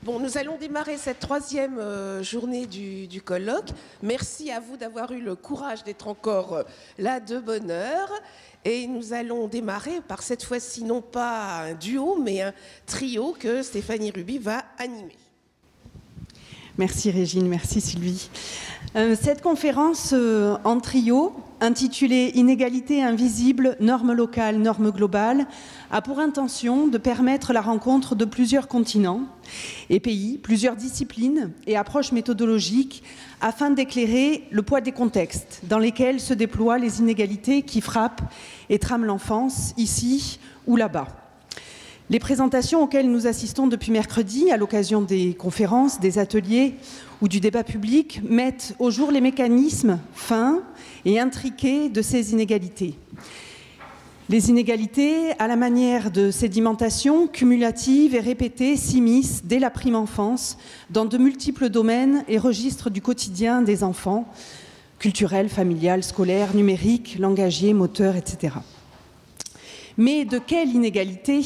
Bon, nous allons démarrer cette troisième journée du colloque. Merci à vous d'avoir eu le courage d'être encore là de bonne heure. Et nous allons démarrer par cette fois-ci non pas un duo, mais un trio que Stéphanie Ruby va animer. Merci Régine, merci Sylvie. Cette conférence en trio, intitulée « Inégalités invisibles, normes locales, normes globales », a pour intention de permettre la rencontre de plusieurs continents et pays, plusieurs disciplines et approches méthodologiques afin d'éclairer le poids des contextes dans lesquels se déploient les inégalités qui frappent et trament l'enfance, ici ou là-bas. Les présentations auxquelles nous assistons depuis mercredi, à l'occasion des conférences, des ateliers ou du débat public, mettent au jour les mécanismes fins et intriqués de ces inégalités. Les inégalités, à la manière de sédimentation cumulative et répétée, s'immiscent dès la prime enfance dans de multiples domaines et registres du quotidien des enfants, culturel, familial, scolaire, numérique, langagier, moteur, etc. Mais de quelle inégalité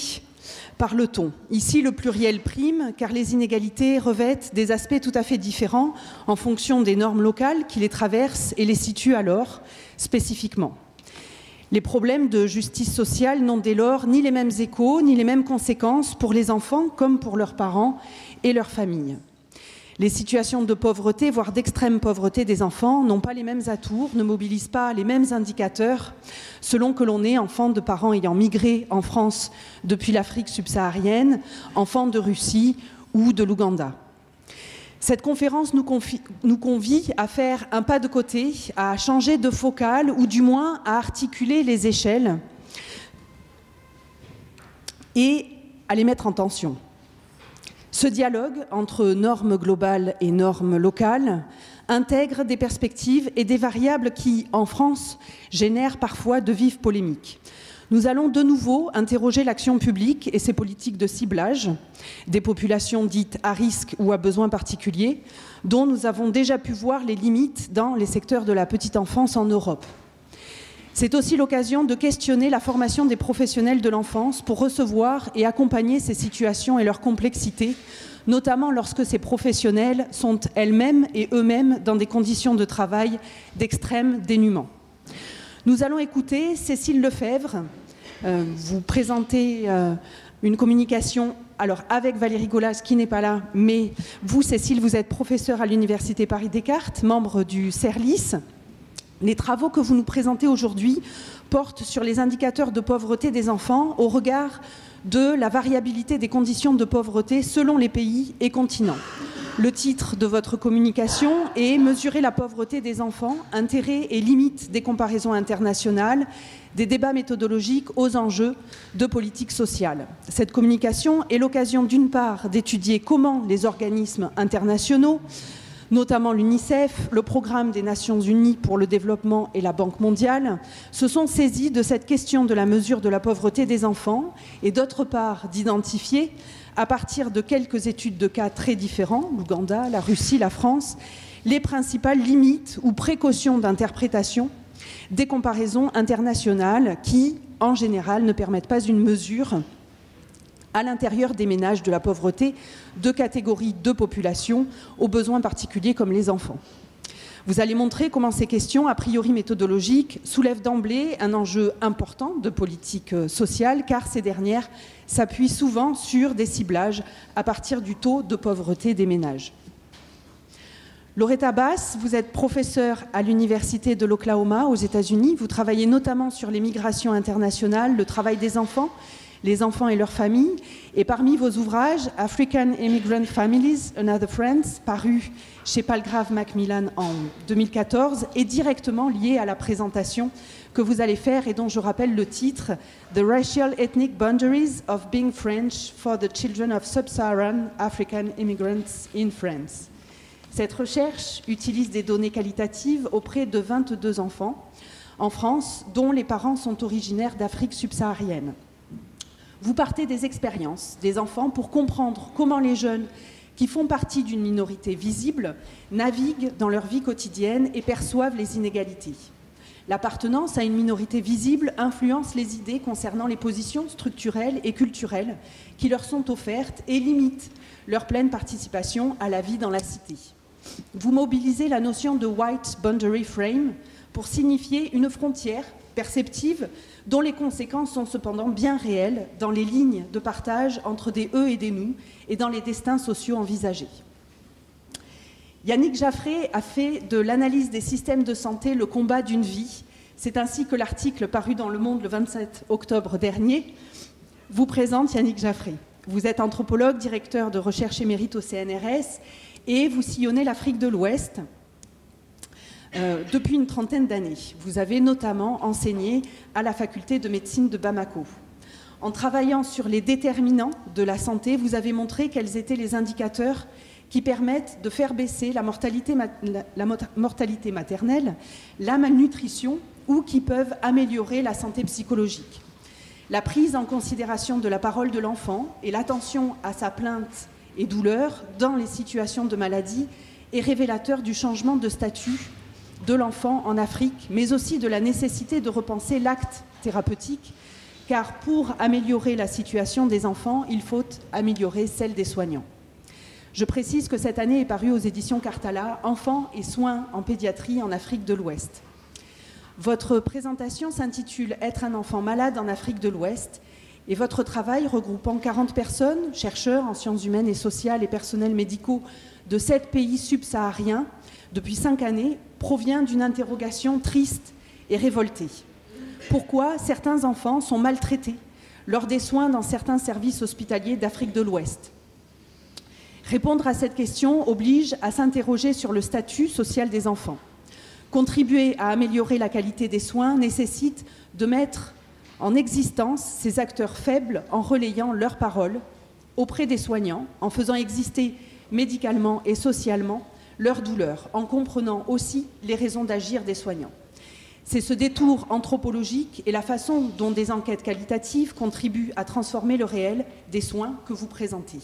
parle-t-on? Ici, le pluriel prime, car les inégalités revêtent des aspects tout à fait différents en fonction des normes locales qui les traversent et les situent alors spécifiquement. Les problèmes de justice sociale n'ont dès lors ni les mêmes échos, ni les mêmes conséquences pour les enfants comme pour leurs parents et leurs familles. Les situations de pauvreté, voire d'extrême pauvreté des enfants n'ont pas les mêmes atours, ne mobilisent pas les mêmes indicateurs selon que l'on est enfant de parents ayant migré en France depuis l'Afrique subsaharienne, enfant de Russie ou de l'Ouganda. Cette conférence nous convie à faire un pas de côté, à changer de focale ou du moins à articuler les échelles et à les mettre en tension. Ce dialogue entre normes globales et normes locales intègre des perspectives et des variables qui, en France, génèrent parfois de vives polémiques. Nous allons de nouveau interroger l'action publique et ses politiques de ciblage des populations dites à risque ou à besoins particuliers, dont nous avons déjà pu voir les limites dans les secteurs de la petite enfance en Europe. C'est aussi l'occasion de questionner la formation des professionnels de l'enfance pour recevoir et accompagner ces situations et leur complexité, notamment lorsque ces professionnels sont elles-mêmes et eux-mêmes dans des conditions de travail d'extrême dénuement. Nous allons écouter Cécile Lefebvre vous présenter une communication alors avec Valérie Golas qui n'est pas là, mais vous Cécile, vous êtes professeure à l'Université Paris-Descartes, membre du CERLIS. Les travaux que vous nous présentez aujourd'hui portent sur les indicateurs de pauvreté des enfants au regard de la variabilité des conditions de pauvreté selon les pays et continents. Le titre de votre communication est « Mesurer la pauvreté des enfants, intérêts et limites des comparaisons internationales, des débats méthodologiques aux enjeux de politique sociale ». Cette communication est l'occasion d'une part d'étudier comment les organismes internationaux, notamment l'UNICEF, le Programme des Nations Unies pour le développement et la Banque mondiale, se sont saisis de cette question de la mesure de la pauvreté des enfants et d'autre part d'identifier, à partir de quelques études de cas très différents, l'Ouganda, la Russie, la France, les principales limites ou précautions d'interprétation des comparaisons internationales qui, en général, ne permettent pas une mesure à l'intérieur des ménages de la pauvreté de catégories de population aux besoins particuliers comme les enfants. Vous allez montrer comment ces questions, a priori méthodologiques, soulèvent d'emblée un enjeu important de politique sociale, car ces dernières s'appuient souvent sur des ciblages à partir du taux de pauvreté des ménages. Loretta Bass, vous êtes professeure à l'Université de l'Oklahoma aux États-Unis. Vous travaillez notamment sur les migrations internationales, le travail des enfants, les enfants et leurs familles. Et parmi vos ouvrages, African Immigrant Families and Other Friends, paru chez Palgrave Macmillan en 2014, est directement lié à la présentation que vous allez faire et dont je rappelle le titre « The Racial Ethnic Boundaries of Being French for the Children of Sub-Saharan African Immigrants in France ». Cette recherche utilise des données qualitatives auprès de 22 enfants en France, dont les parents sont originaires d'Afrique subsaharienne. Vous partez des expériences des enfants pour comprendre comment les jeunes qui font partie d'une minorité visible naviguent dans leur vie quotidienne et perçoivent les inégalités. L'appartenance à une minorité visible influence les idées concernant les positions structurelles et culturelles qui leur sont offertes et limite leur pleine participation à la vie dans la cité. Vous mobilisez la notion de white boundary frame pour signifier une frontière perceptive dont les conséquences sont cependant bien réelles dans les lignes de partage entre des eux et des nous et dans les destins sociaux envisagés. Yannick Jaffré a fait de l'analyse des systèmes de santé le combat d'une vie. C'est ainsi que l'article paru dans Le Monde le 27 octobre dernier vous présente Yannick Jaffré. Vous êtes anthropologue, directeur de recherche émérite au CNRS et vous sillonnez l'Afrique de l'Ouest depuis une trentaine d'années. Vous avez notamment enseigné à la faculté de médecine de Bamako. En travaillant sur les déterminants de la santé, vous avez montré quels étaient les indicateurs qui permettent de faire baisser la mortalité maternelle, la malnutrition ou qui peuvent améliorer la santé psychologique. La prise en considération de la parole de l'enfant et l'attention à sa plainte et douleur dans les situations de maladie est révélateur du changement de statut de l'enfant en Afrique, mais aussi de la nécessité de repenser l'acte thérapeutique, car pour améliorer la situation des enfants, il faut améliorer celle des soignants. Je précise que cette année est parue aux éditions Cartala, Enfants et soins en pédiatrie en Afrique de l'Ouest. Votre présentation s'intitule « Être un enfant malade en Afrique de l'Ouest » et votre travail, regroupant 40 personnes, chercheurs en sciences humaines et sociales et personnels médicaux de 7 pays subsahariens, depuis 5 années, provient d'une interrogation triste et révoltée. Pourquoi certains enfants sont maltraités lors des soins dans certains services hospitaliers d'Afrique de l'Ouest? Répondre à cette question oblige à s'interroger sur le statut social des enfants. Contribuer à améliorer la qualité des soins nécessite de mettre en existence ces acteurs faibles en relayant leurs paroles auprès des soignants, en faisant exister médicalement et socialement leur douleur, en comprenant aussi les raisons d'agir des soignants. C'est ce détour anthropologique et la façon dont des enquêtes qualitatives contribuent à transformer le réel des soins que vous présentez.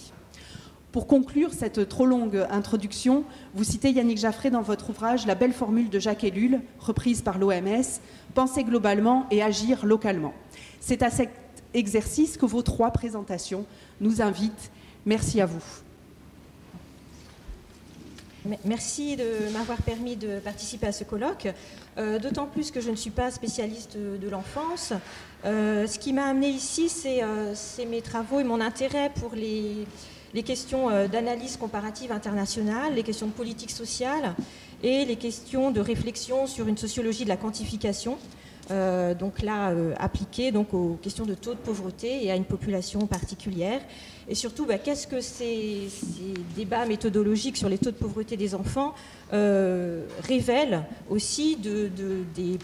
Pour conclure cette trop longue introduction, vous citez Yannick Jaffré dans votre ouvrage La belle formule de Jacques Ellul, reprise par l'OMS, penser globalement et agir localement. C'est à cet exercice que vos 3 présentations nous invitent. Merci à vous. Merci de m'avoir permis de participer à ce colloque, d'autant plus que je ne suis pas spécialiste de l'enfance. Ce qui m'a amenée ici, c'est mes travaux et mon intérêt pour les questions d'analyse comparative internationale, les questions de politique sociale et les questions de réflexion sur une sociologie de la quantification, donc là appliquée donc, aux questions de taux de pauvreté et à une population particulière. Et surtout, qu'est-ce que ces débats méthodologiques sur les taux de pauvreté des enfants révèlent aussi des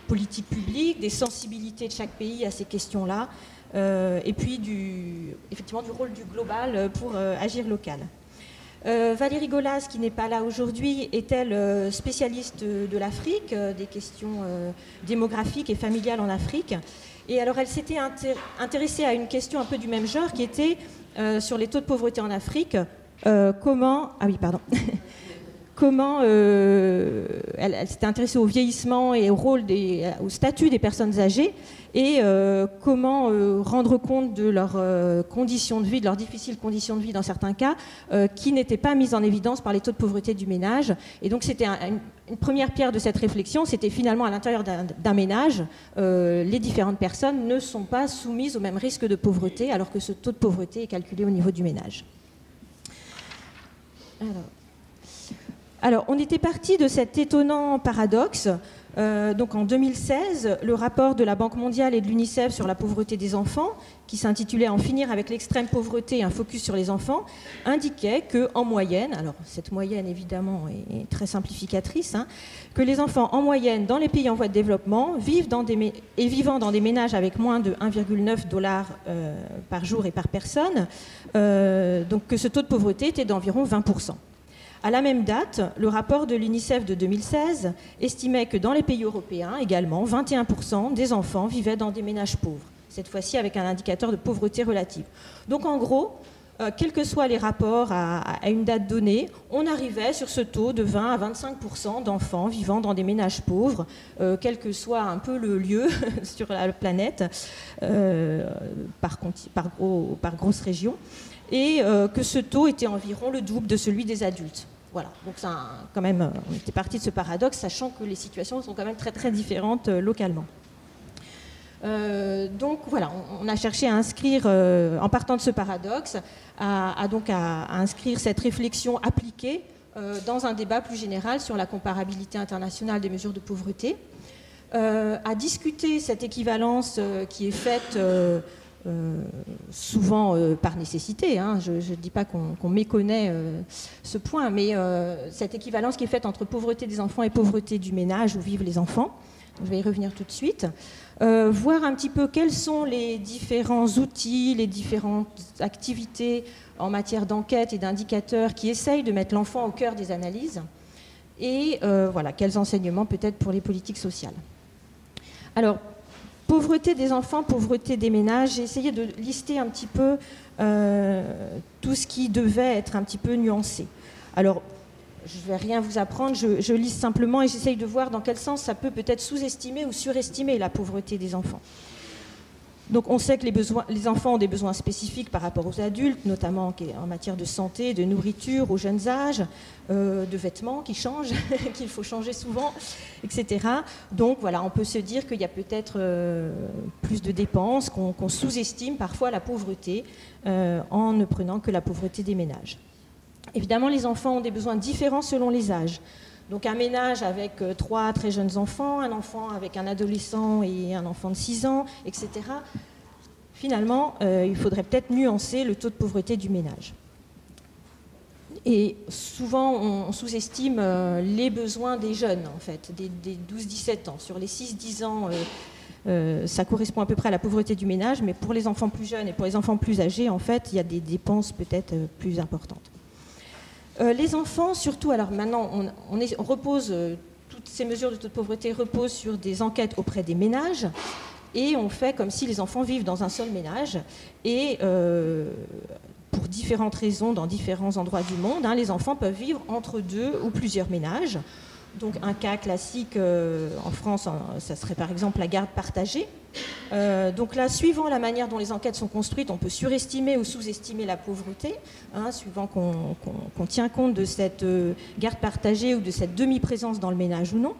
politiques publiques, des sensibilités de chaque pays à ces questions-là, et puis effectivement du rôle du global pour agir local. Valérie Golas, qui n'est pas là aujourd'hui, est-elle spécialiste de l'Afrique, des questions démographiques et familiales en Afrique. Et alors elle s'était intéressée à une question un peu du même genre qui était sur les taux de pauvreté en Afrique. Comment elle s'était intéressée au vieillissement et au statut des personnes âgées et comment rendre compte de leurs conditions de vie, de leurs difficiles conditions de vie dans certains cas, qui n'étaient pas mises en évidence par les taux de pauvreté du ménage. Et donc c'était une première pierre de cette réflexion, c'était finalement à l'intérieur d'un ménage, les différentes personnes ne sont pas soumises au même risque de pauvreté, alors que ce taux de pauvreté est calculé au niveau du ménage. Alors, on était parti de cet étonnant paradoxe. Donc en 2016, le rapport de la Banque mondiale et de l'UNICEF sur la pauvreté des enfants, qui s'intitulait « En finir avec l'extrême pauvreté, un focus sur les enfants », indiquait qu'en moyenne, alors cette moyenne évidemment est très simplificatrice, que les enfants en moyenne dans les pays en voie de développement vivant dans des ménages avec moins de 1,9 $ par jour et par personne, donc que ce taux de pauvreté était d'environ 20%. À la même date, le rapport de l'UNICEF de 2016 estimait que dans les pays européens, également, 21% des enfants vivaient dans des ménages pauvres, cette fois-ci avec un indicateur de pauvreté relative. Donc en gros, quels que soient les rapports à une date donnée, on arrivait sur ce taux de 20 à 25% d'enfants vivant dans des ménages pauvres, quel que soit un peu le lieu sur la planète, par grosse région, et que ce taux était environ le double de celui des adultes. Voilà, donc quand même, on était parti de ce paradoxe, sachant que les situations sont quand même très très différentes localement. Donc voilà, on a cherché à inscrire, en partant de ce paradoxe, à inscrire cette réflexion appliquée dans un débat plus général sur la comparabilité internationale des mesures de pauvreté, à discuter cette équivalence qui est faite souvent par nécessité, hein. Je ne dis pas qu'on méconnaît ce point, mais cette équivalence qui est faite entre pauvreté des enfants et pauvreté du ménage où vivent les enfants. Je vais y revenir tout de suite. Voir un petit peu quels sont les différents outils, les différentes activités en matière d'enquête et d'indicateurs qui essayent de mettre l'enfant au cœur des analyses et voilà, quels enseignements peut-être pour les politiques sociales. Alors, pauvreté des enfants, pauvreté des ménages, j'ai essayé de lister un petit peu tout ce qui devait être un petit peu nuancé. Alors, je ne vais rien vous apprendre, je lise simplement et j'essaye de voir dans quel sens ça peut peut-être sous-estimer ou surestimer la pauvreté des enfants. Donc on sait que les enfants ont des besoins spécifiques par rapport aux adultes, notamment en matière de santé, de nourriture, aux jeunes âges, de vêtements qui changent, qu'il faut changer souvent, etc. Donc voilà, on peut se dire qu'il y a peut-être plus de dépenses, qu'on sous-estime parfois la pauvreté en ne prenant que la pauvreté des ménages. Évidemment, les enfants ont des besoins différents selon les âges. Donc un ménage avec 3 très jeunes enfants, un enfant avec un adolescent et un enfant de 6 ans, etc. Finalement, il faudrait peut-être nuancer le taux de pauvreté du ménage. Et souvent, on sous-estime les besoins des jeunes, en fait, des 12-17 ans. Sur les 6-10 ans, ça correspond à peu près à la pauvreté du ménage, mais pour les enfants plus jeunes et pour les enfants plus âgés, en fait, il y a des dépenses peut-être plus importantes. Les enfants, surtout, alors maintenant, on repose, toutes ces mesures de taux de pauvreté reposent sur des enquêtes auprès des ménages, et on fait comme si les enfants vivent dans un seul ménage, et pour différentes raisons, dans différents endroits du monde, hein, les enfants peuvent vivre entre 2 ou plusieurs ménages. Donc un cas classique en France, ça serait par exemple la garde partagée. Donc là, suivant la manière dont les enquêtes sont construites, on peut surestimer ou sous-estimer la pauvreté, hein, suivant qu'on tient compte de cette garde partagée ou de cette demi-présence dans le ménage ou non.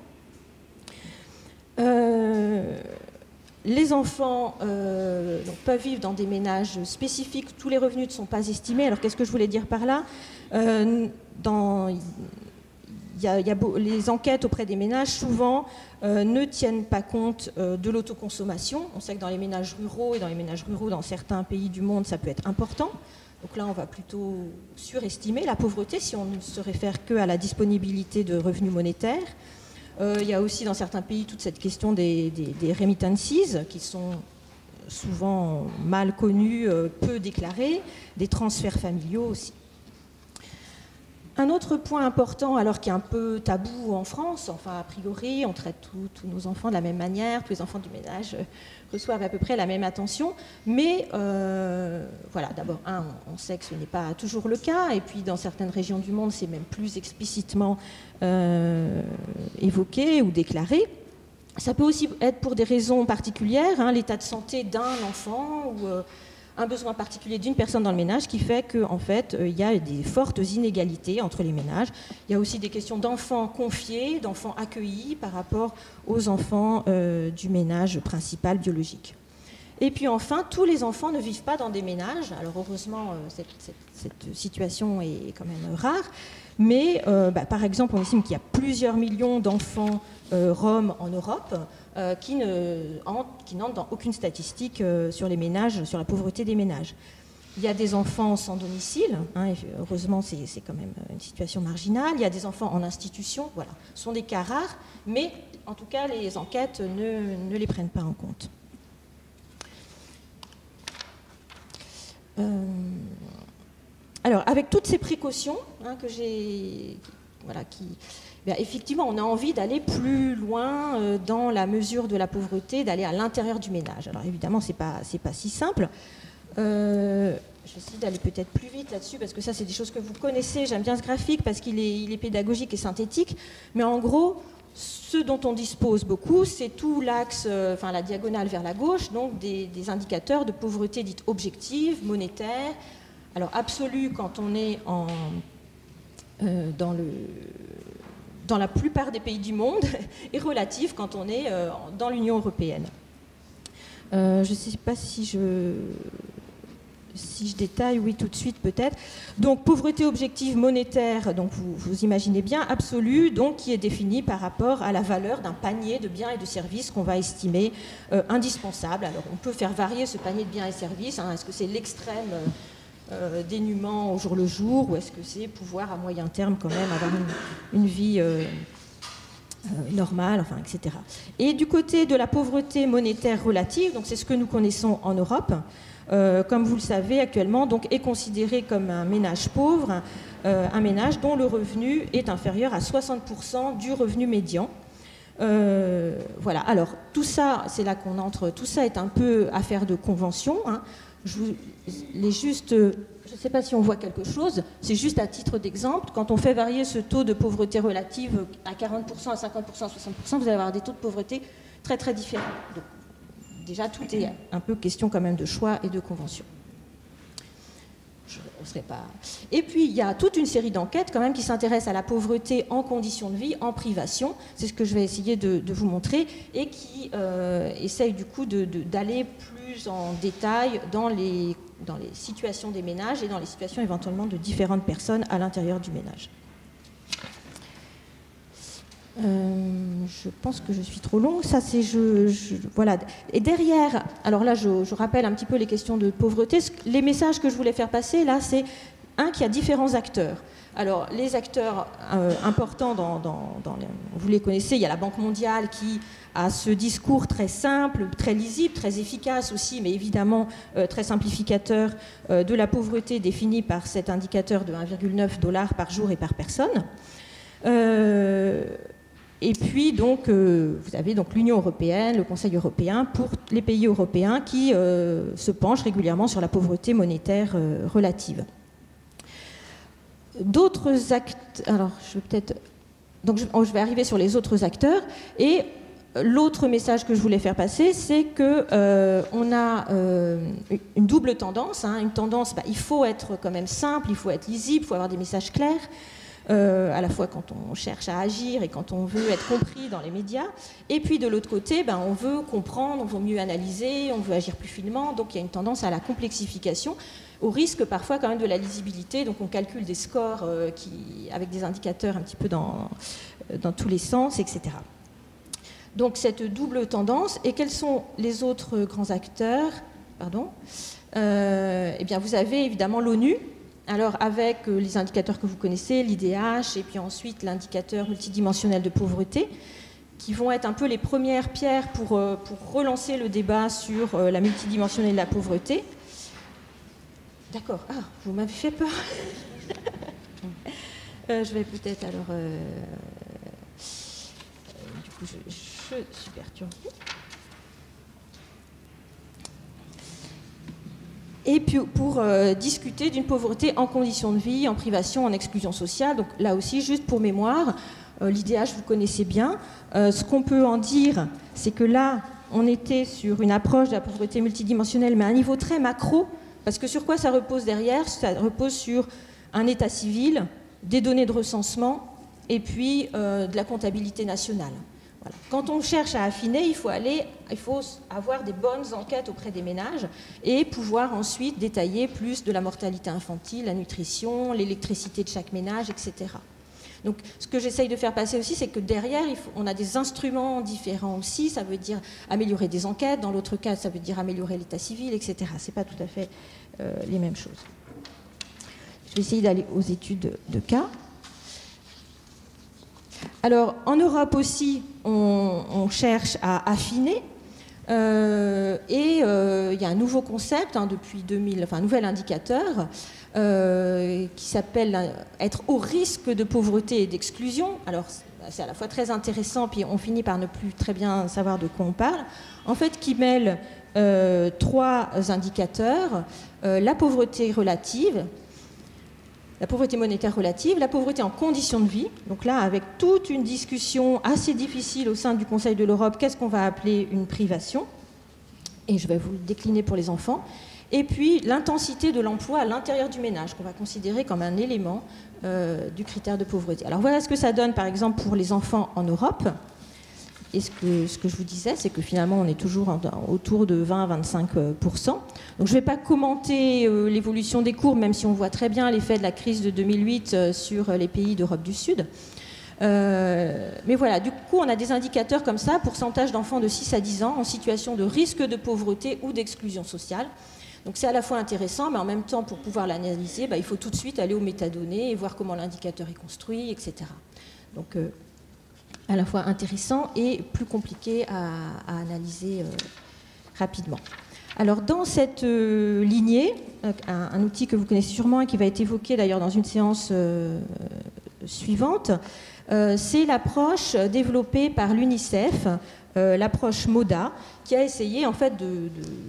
Les enfants peuvent vivre dans des ménages spécifiques, tous les revenus ne sont pas estimés. Alors qu'est-ce que je voulais dire par là ? Les enquêtes auprès des ménages, souvent, ne tiennent pas compte de l'autoconsommation. On sait que dans les ménages ruraux, et dans les ménages ruraux dans certains pays du monde, ça peut être important. Donc là, on va plutôt surestimer la pauvreté si on ne se réfère qu'à la disponibilité de revenus monétaires. Il y a aussi dans certains pays toute cette question des remittances qui sont souvent mal connus, peu déclarés, des transferts familiaux aussi. Un autre point important, alors qui est un peu tabou en France, enfin a priori, on traite tous nos enfants de la même manière, tous les enfants du ménage reçoivent à peu près la même attention, mais voilà, d'abord, on sait que ce n'est pas toujours le cas, et puis dans certaines régions du monde, c'est même plus explicitement évoqué ou déclaré. Ça peut aussi être pour des raisons particulières, hein, l'état de santé d'un enfant ou un besoin particulier d'une personne dans le ménage qui fait qu'en fait, il y a des fortes inégalités entre les ménages. Il y a aussi des questions d'enfants confiés, d'enfants accueillis par rapport aux enfants du ménage principal biologique. Et puis enfin, tous les enfants ne vivent pas dans des ménages. Alors heureusement, cette situation est quand même rare. Mais par exemple, on estime qu'il y a plusieurs millions d'enfants roms en Europe qui n'entrent dans aucune statistique sur les ménages, sur la pauvreté des ménages. Il y a des enfants sans domicile, hein, et heureusement c'est quand même une situation marginale. Il y a des enfants en institution, voilà. Ce sont des cas rares, mais en tout cas les enquêtes ne les prennent pas en compte. Alors, avec toutes ces précautions hein, que j'ai, voilà, effectivement, on a envie d'aller plus loin dans la mesure de la pauvreté, d'aller à l'intérieur du ménage. Alors, évidemment, c'est pas si simple. je vais essayer d'aller peut-être plus vite là-dessus, parce que ça, c'est des choses que vous connaissez. J'aime bien ce graphique parce qu'il est pédagogique et synthétique. Mais en gros, ce dont on dispose beaucoup, c'est tout l'axe, enfin la diagonale vers la gauche, donc des indicateurs de pauvreté dite objective, monétaire. Alors absolue quand on est dans la plupart des pays du monde, et relative quand on est dans l'Union européenne. Je ne sais pas si je détaille, oui, tout de suite peut-être. Donc, pauvreté objective monétaire, donc vous imaginez bien, absolue, donc qui est définie par rapport à la valeur d'un panier de biens et de services qu'on va estimer indispensable. Alors, on peut faire varier ce panier de biens et services. Hein. Est-ce que c'est l'extrême dénuement au jour le jour, ou est-ce que c'est pouvoir à moyen terme quand même avoir une vie normale, enfin, etc. Et du côté de la pauvreté monétaire relative, donc c'est ce que nous connaissons en Europe, comme vous le savez actuellement, donc, est considéré comme un ménage pauvre, un ménage dont le revenu est inférieur à 60% du revenu médian. Voilà, alors tout ça, c'est là qu'on entre, tout ça est un peu affaire de convention. Hein. Je ne sais pas si on voit quelque chose, c'est juste à titre d'exemple, quand on fait varier ce taux de pauvreté relative à 40%, à 50%, à 60%, vous allez avoir des taux de pauvreté très très différents. Donc, déjà, tout est un peu question quand même de choix et de convention. Et puis, il y a toute une série d'enquêtes quand même qui s'intéressent à la pauvreté en conditions de vie, en privation. C'est ce que je vais essayer de vous montrer et qui essayent du coup d'aller plus en détail dans les situations des ménages et dans les situations éventuellement de différentes personnes à l'intérieur du ménage. Je pense que je suis trop longue. Ça, c'est voilà. Et derrière, alors là, je rappelle un petit peu les questions de pauvreté. Les messages que je voulais faire passer, là, c'est qu'il y a différents acteurs. Alors, les acteurs importants, vous les connaissez, il y a la Banque mondiale qui a ce discours très simple, très lisible, très efficace aussi, mais évidemment très simplificateur de la pauvreté définie par cet indicateur de 1,9 $ par jour et par personne. Et puis, donc, vous avez donc l'Union européenne, le Conseil européen, pour les pays européens qui se penchent régulièrement sur la pauvreté monétaire relative. D'autres actes... Alors, je vais arriver sur les autres acteurs. Et l'autre message que je voulais faire passer, c'est qu'on a une double tendance. Hein, une tendance, il faut être quand même simple, il faut être lisible, il faut avoir des messages clairs. À la fois quand on cherche à agir et quand on veut être compris dans les médias. Et puis de l'autre côté, on veut comprendre, on veut mieux analyser, on veut agir plus finement. Donc il y a une tendance à la complexification, au risque parfois quand même de la lisibilité. Donc on calcule des scores avec des indicateurs un petit peu dans tous les sens, etc. Donc cette double tendance. Et quels sont les autres grands acteurs? Eh bien, vous avez évidemment l'ONU. Alors avec les indicateurs que vous connaissez, l'IDH et puis ensuite l'indicateur multidimensionnel de pauvreté, qui vont être un peu les premières pierres pour relancer le débat sur la multidimensionnelle de la pauvreté. D'accord, vous m'avez fait peur. Je vais peut-être alors... du coup, je suis perturbée. Et puis pour discuter d'une pauvreté en conditions de vie, en privation, en exclusion sociale. Donc là aussi, juste pour mémoire, l'IDH, vous connaissez bien. Ce qu'on peut en dire, c'est que là, on était sur une approche de la pauvreté multidimensionnelle, mais à un niveau très macro, parce que sur quoi ça repose derrière? Ça repose sur un état civil, des données de recensement, et puis de la comptabilité nationale. Voilà. Quand on cherche à affiner, il faut avoir des bonnes enquêtes auprès des ménages et pouvoir ensuite détailler plus de la mortalité infantile, la nutrition, l'électricité de chaque ménage, etc. Donc, ce que j'essaye de faire passer aussi, c'est que derrière, on a des instruments différents aussi. Ça veut dire améliorer des enquêtes. Dans l'autre cas, ça veut dire améliorer l'état civil, etc. Ce n'est pas tout à fait les mêmes choses. Je vais essayer d'aller aux études de cas. Alors, en Europe aussi, on cherche à affiner. Il y a un nouveau concept depuis 2000, un nouvel indicateur qui s'appelle être au risque de pauvreté et d'exclusion. Alors, c'est à la fois très intéressant, puis on finit par ne plus très bien savoir de quoi on parle. En fait, qui mêle 3 indicateurs, la pauvreté relative, la pauvreté monétaire relative, la pauvreté en conditions de vie. Donc là, avec toute une discussion assez difficile au sein du Conseil de l'Europe, qu'est-ce qu'on va appeler une privation? Et je vais vous le décliner pour les enfants. Et puis l'intensité de l'emploi à l'intérieur du ménage, qu'on va considérer comme un élément du critère de pauvreté. Alors voilà ce que ça donne, par exemple, pour les enfants en Europe. Et ce que je vous disais, c'est que finalement, on est toujours autour de 20 à 25%. Donc je ne vais pas commenter l'évolution des courbes, même si on voit très bien l'effet de la crise de 2008 sur les pays d'Europe du Sud. Mais voilà, du coup, on a des indicateurs comme ça, pourcentage d'enfants de 6 à 10 ans en situation de risque de pauvreté ou d'exclusion sociale. Donc c'est à la fois intéressant, mais en même temps, pour pouvoir l'analyser, il faut tout de suite aller aux métadonnées et voir comment l'indicateur est construit, etc. Donc à la fois intéressant et plus compliqué à analyser rapidement. Alors dans cette lignée, un outil que vous connaissez sûrement et qui va être évoqué d'ailleurs dans une séance suivante, c'est l'approche développée par l'UNICEF, l'approche MODA, qui a essayé en fait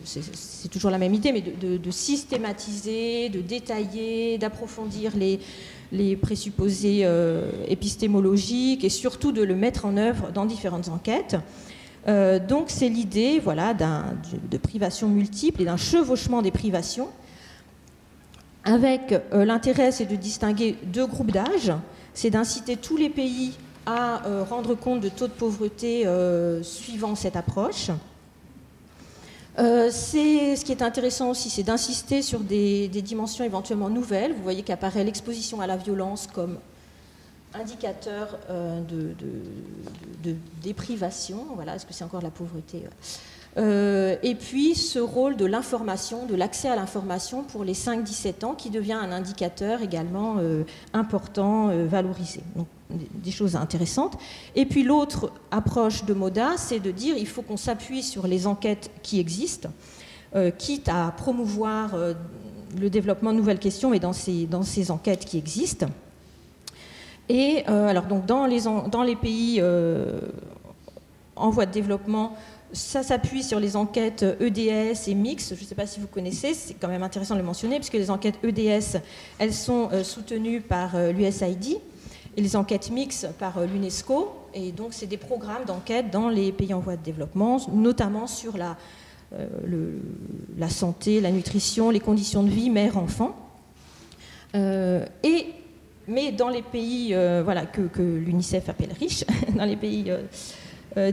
c'est toujours la même idée, mais de systématiser, de détailler, d'approfondir les présupposés épistémologiques et surtout de le mettre en œuvre dans différentes enquêtes. Donc c'est l'idée voilà, de privations multiples et d'un chevauchement des privations, avec l'intérêt, c'est de distinguer 2 groupes d'âge, c'est d'inciter tous les pays à rendre compte de taux de pauvreté suivant cette approche. Ce qui est intéressant aussi, c'est d'insister sur des dimensions éventuellement nouvelles. Vous voyez qu'apparaît l'exposition à la violence comme indicateur de déprivation. Voilà, est-ce que c'est encore de la pauvreté? Et puis ce rôle de l'information, de l'accès à l'information pour les 5-17 ans, qui devient un indicateur également important, valorisé. Donc, des choses intéressantes. Et puis l'autre approche de MODA, c'est de dire il faut qu'on s'appuie sur les enquêtes qui existent, quitte à promouvoir le développement de nouvelles questions, mais dans ces enquêtes qui existent. Et alors donc dans les pays en voie de développement, ça s'appuie sur les enquêtes EDS et MIX. Je ne sais pas si vous connaissez, c'est quand même intéressant de le mentionner, puisque les enquêtes EDS, elles sont soutenues par l'USAID, et les enquêtes MIX par l'UNESCO. Et donc, c'est des programmes d'enquête dans les pays en voie de développement, notamment sur la santé, la nutrition, les conditions de vie mère-enfant. Mais dans les pays voilà, que l'UNICEF appelle riches, dans les pays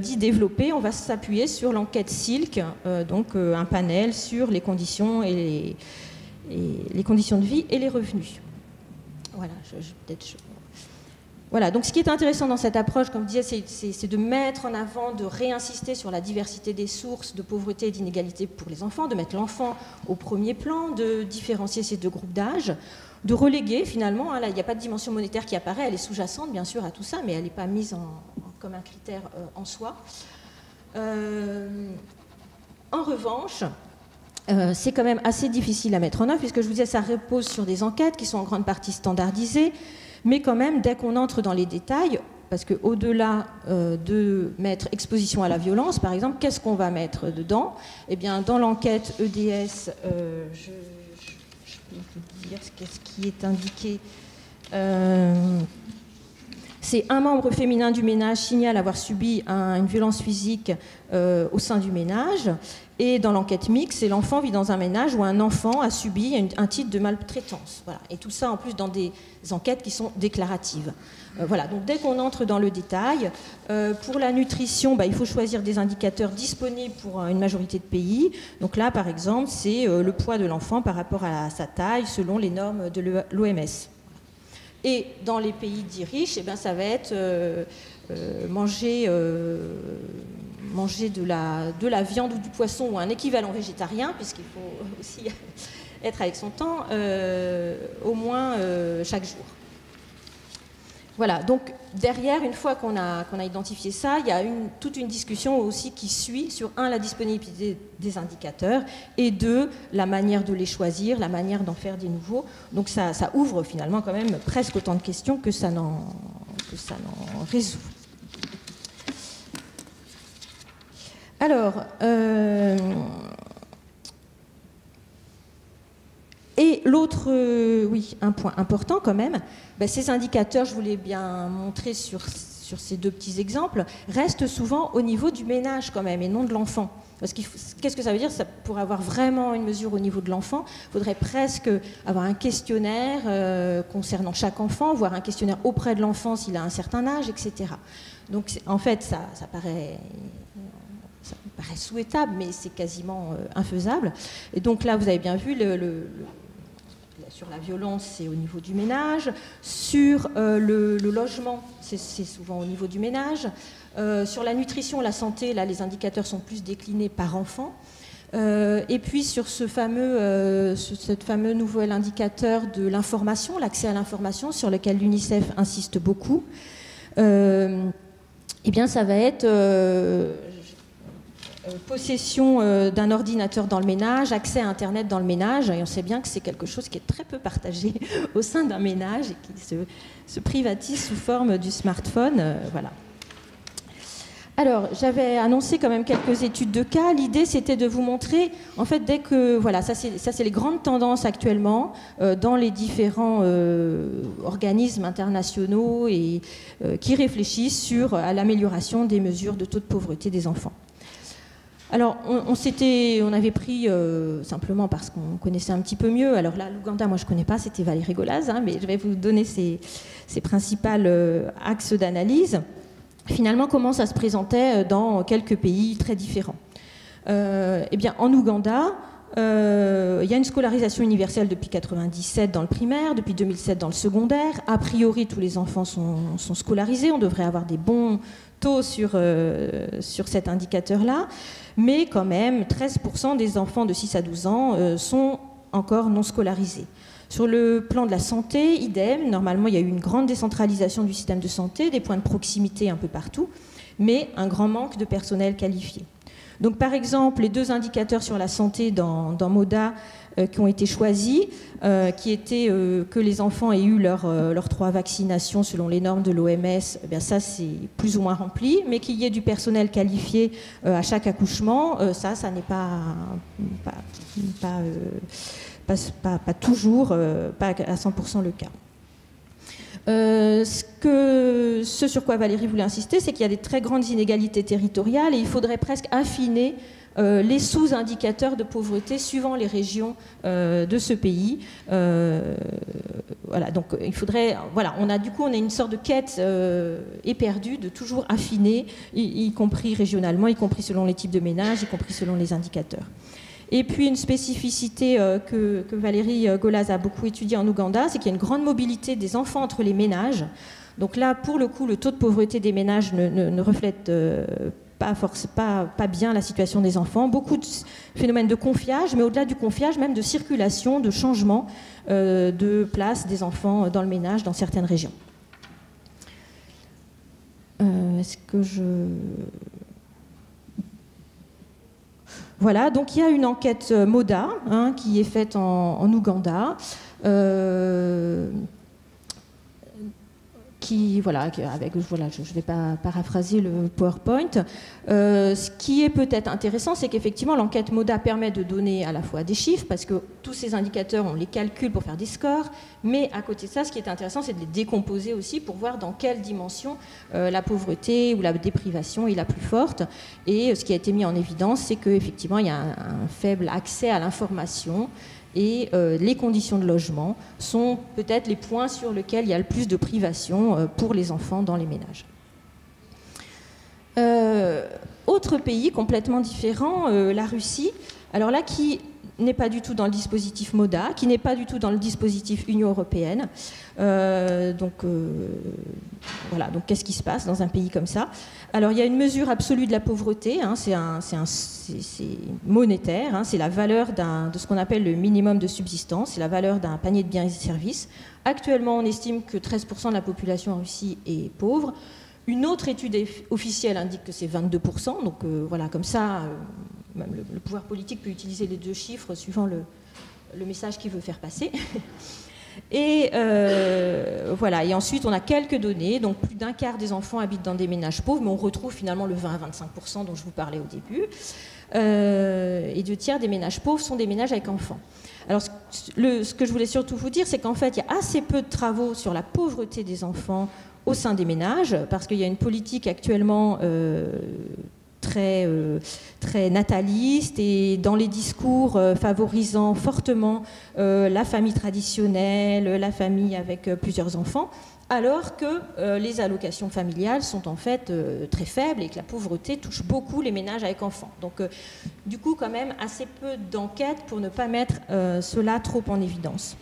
dits développés, on va s'appuyer sur l'enquête SILC, donc un panel sur les conditions, les conditions de vie et les revenus. Voilà, Voilà, donc ce qui est intéressant dans cette approche, comme je disais, c'est de mettre en avant, de réinsister sur la diversité des sources de pauvreté et d'inégalité pour les enfants, de mettre l'enfant au premier plan, de différencier ces 2 groupes d'âge, de reléguer finalement, hein, là il n'y a pas de dimension monétaire qui apparaît, elle est sous-jacente bien sûr à tout ça, mais elle n'est pas mise comme un critère en soi. En revanche, c'est quand même assez difficile à mettre en œuvre, puisque je vous disais, ça repose sur des enquêtes qui sont en grande partie standardisées, mais quand même, dès qu'on entre dans les détails, parce qu'au-delà de mettre exposition à la violence, par exemple, qu'est-ce qu'on va mettre dedans? Eh bien, dans l'enquête EDS, je vais vous dire ce qui est indiqué. C'est un membre féminin du ménage signale avoir subi une violence physique au sein du ménage. Et dans l'enquête mixte, c'est l'enfant vit dans un ménage où un enfant a subi un titre de maltraitance. Voilà. Et tout ça en plus dans des enquêtes qui sont déclaratives. Voilà. Donc dès qu'on entre dans le détail, pour la nutrition, il faut choisir des indicateurs disponibles pour une majorité de pays. Donc là, par exemple, c'est le poids de l'enfant par rapport à sa taille selon les normes de l'OMS. Et dans les pays dits riches, ça va être manger de la viande ou du poisson ou un équivalent végétarien, puisqu'il faut aussi être avec son temps, au moins chaque jour. Voilà, donc derrière, une fois qu'on a identifié ça, il y a toute une discussion aussi qui suit sur, la disponibilité des indicateurs, et 2, la manière de les choisir, la manière d'en faire des nouveaux. Donc ça ouvre finalement quand même presque autant de questions que ça n'en résout. Alors, l'autre, oui, un point important quand même, ces indicateurs, je voulais bien montrer sur ces deux petits exemples, restent souvent au niveau du ménage quand même et non de l'enfant. Parce qu'est-ce que ça veut dire? Pour avoir vraiment une mesure au niveau de l'enfant, il faudrait presque avoir un questionnaire concernant chaque enfant, voire un questionnaire auprès de l'enfant s'il a un certain âge, etc. Donc en fait, ça paraît souhaitable, mais c'est quasiment infaisable. Et donc là, vous avez bien vu, sur la violence, c'est au niveau du ménage. Sur le logement, c'est souvent au niveau du ménage. Sur la nutrition, la santé, là, les indicateurs sont plus déclinés par enfant. Et puis sur ce fameux nouvel indicateur de l'information, l'accès à l'information, sur lequel l'UNICEF insiste beaucoup, eh bien, ça va être possession d'un ordinateur dans le ménage, accès à Internet dans le ménage, et on sait bien que c'est quelque chose qui est très peu partagé au sein d'un ménage et qui se privatise sous forme du smartphone. Voilà. Alors, j'avais annoncé quand même quelques études de cas. L'idée, c'était de vous montrer, en fait, dès que... Voilà, ça, c'est les grandes tendances actuellement dans les différents organismes internationaux et qui réfléchissent à l'amélioration des mesures de taux de pauvreté des enfants. Alors, on avait pris, simplement parce qu'on connaissait un petit peu mieux, alors là, l'Ouganda, moi je ne connais pas, c'était Valérie Golaz, mais je vais vous donner ses principaux axes d'analyse. Finalement, comment ça se présentait dans quelques pays très différents. Eh bien, en Ouganda, il y a une scolarisation universelle depuis 1997 dans le primaire, depuis 2007 dans le secondaire. A priori, tous les enfants sont scolarisés, on devrait avoir des bons taux sur cet indicateur-là, mais quand même, 13% des enfants de 6 à 12 ans sont encore non scolarisés. Sur le plan de la santé, idem, normalement il y a eu une grande décentralisation du système de santé, des points de proximité un peu partout, mais un grand manque de personnel qualifié. Donc par exemple, les deux indicateurs sur la santé dans MODA qui ont été choisis, qui étaient que les enfants aient eu leurs 3 vaccinations selon les normes de l'OMS, eh bien ça c'est plus ou moins rempli, mais qu'il y ait du personnel qualifié à chaque accouchement, ça n'est pas toujours, pas à 100% le cas. Ce sur quoi Valérie voulait insister, c'est qu'il y a des très grandes inégalités territoriales et il faudrait presque affiner les sous-indicateurs de pauvreté suivant les régions de ce pays. Voilà, donc il faudrait, voilà, on a une sorte de quête éperdue de toujours affiner, y compris régionalement, y compris selon les types de ménages, y compris selon les indicateurs. Et puis une spécificité que Valérie Golaz a beaucoup étudiée en Ouganda, c'est qu'il y a une grande mobilité des enfants entre les ménages. Donc là, pour le coup, le taux de pauvreté des ménages ne reflète pas bien la situation des enfants. Beaucoup de phénomènes de confiage, mais au-delà du confiage, même de circulation, de changement de place des enfants dans le ménage dans certaines régions. Est-ce que je... Voilà, donc il y a une enquête MODA qui est faite en Ouganda, je ne vais pas paraphraser le PowerPoint. Ce qui est peut-être intéressant, c'est qu'effectivement l'enquête MODA permet de donner à la fois des chiffres, parce que tous ces indicateurs, on les calcule pour faire des scores, mais à côté de ça, ce qui est intéressant, c'est de les décomposer aussi pour voir dans quelle dimension la pauvreté ou la déprivation est la plus forte. Et ce qui a été mis en évidence, c'est qu'effectivement, il y a un faible accès à l'information, et les conditions de logement sont peut-être les points sur lesquels il y a le plus de privation pour les enfants dans les ménages. Autre pays complètement différent, la Russie. Alors là, qui n'est pas du tout dans le dispositif MODA, qui n'est pas du tout dans le dispositif Union européenne. Voilà, donc qu'est-ce qui se passe dans un pays comme ça? Alors il y a une mesure absolue de la pauvreté, c'est monétaire, c'est la valeur de ce qu'on appelle le minimum de subsistance, c'est la valeur d'un panier de biens et services. Actuellement, on estime que 13% de la population en Russie est pauvre. Une autre étude officielle indique que c'est 22%, donc voilà, comme ça, même le pouvoir politique peut utiliser les deux chiffres suivant le message qu'il veut faire passer. Et voilà. Et ensuite, on a quelques données. Donc, plus d'un quart des enfants habitent dans des ménages pauvres, mais on retrouve finalement le 20 à 25% dont je vous parlais au début. Et 2 tiers des ménages pauvres sont des ménages avec enfants. Alors, ce que je voulais surtout vous dire, c'est qu'en fait, il y a assez peu de travaux sur la pauvreté des enfants au sein des ménages, parce qu'il y a une politique actuellement très nataliste et dans les discours favorisant fortement la famille traditionnelle, la famille avec plusieurs enfants, alors que les allocations familiales sont en fait très faibles et que la pauvreté touche beaucoup les ménages avec enfants. Donc du coup, quand même, assez peu d'enquêtes pour ne pas mettre cela trop en évidence.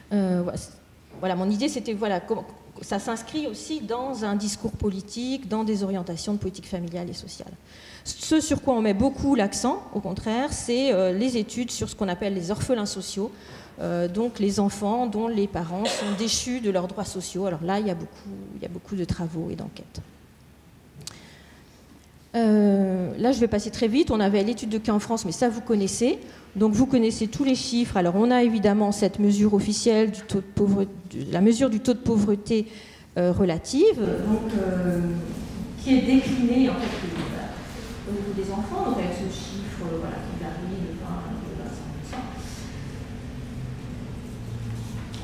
Voilà, mon idée, c'était ça s'inscrit aussi dans un discours politique, dans des orientations de politique familiale et sociale. Ce sur quoi on met beaucoup l'accent, au contraire, c'est les études sur ce qu'on appelle les orphelins sociaux, donc les enfants dont les parents sont déchus de leurs droits sociaux. Alors là, il y a beaucoup de travaux et d'enquêtes. Là, je vais passer très vite. On avait l'étude de cas en France, mais ça, vous connaissez. Donc, vous connaissez tous les chiffres. Alors, on a évidemment cette mesure officielle du taux de pauvreté, la mesure du taux de pauvreté relative, donc, qui est déclinée en fait au niveau des enfants, donc avec ce chiffre qui varie de 20 à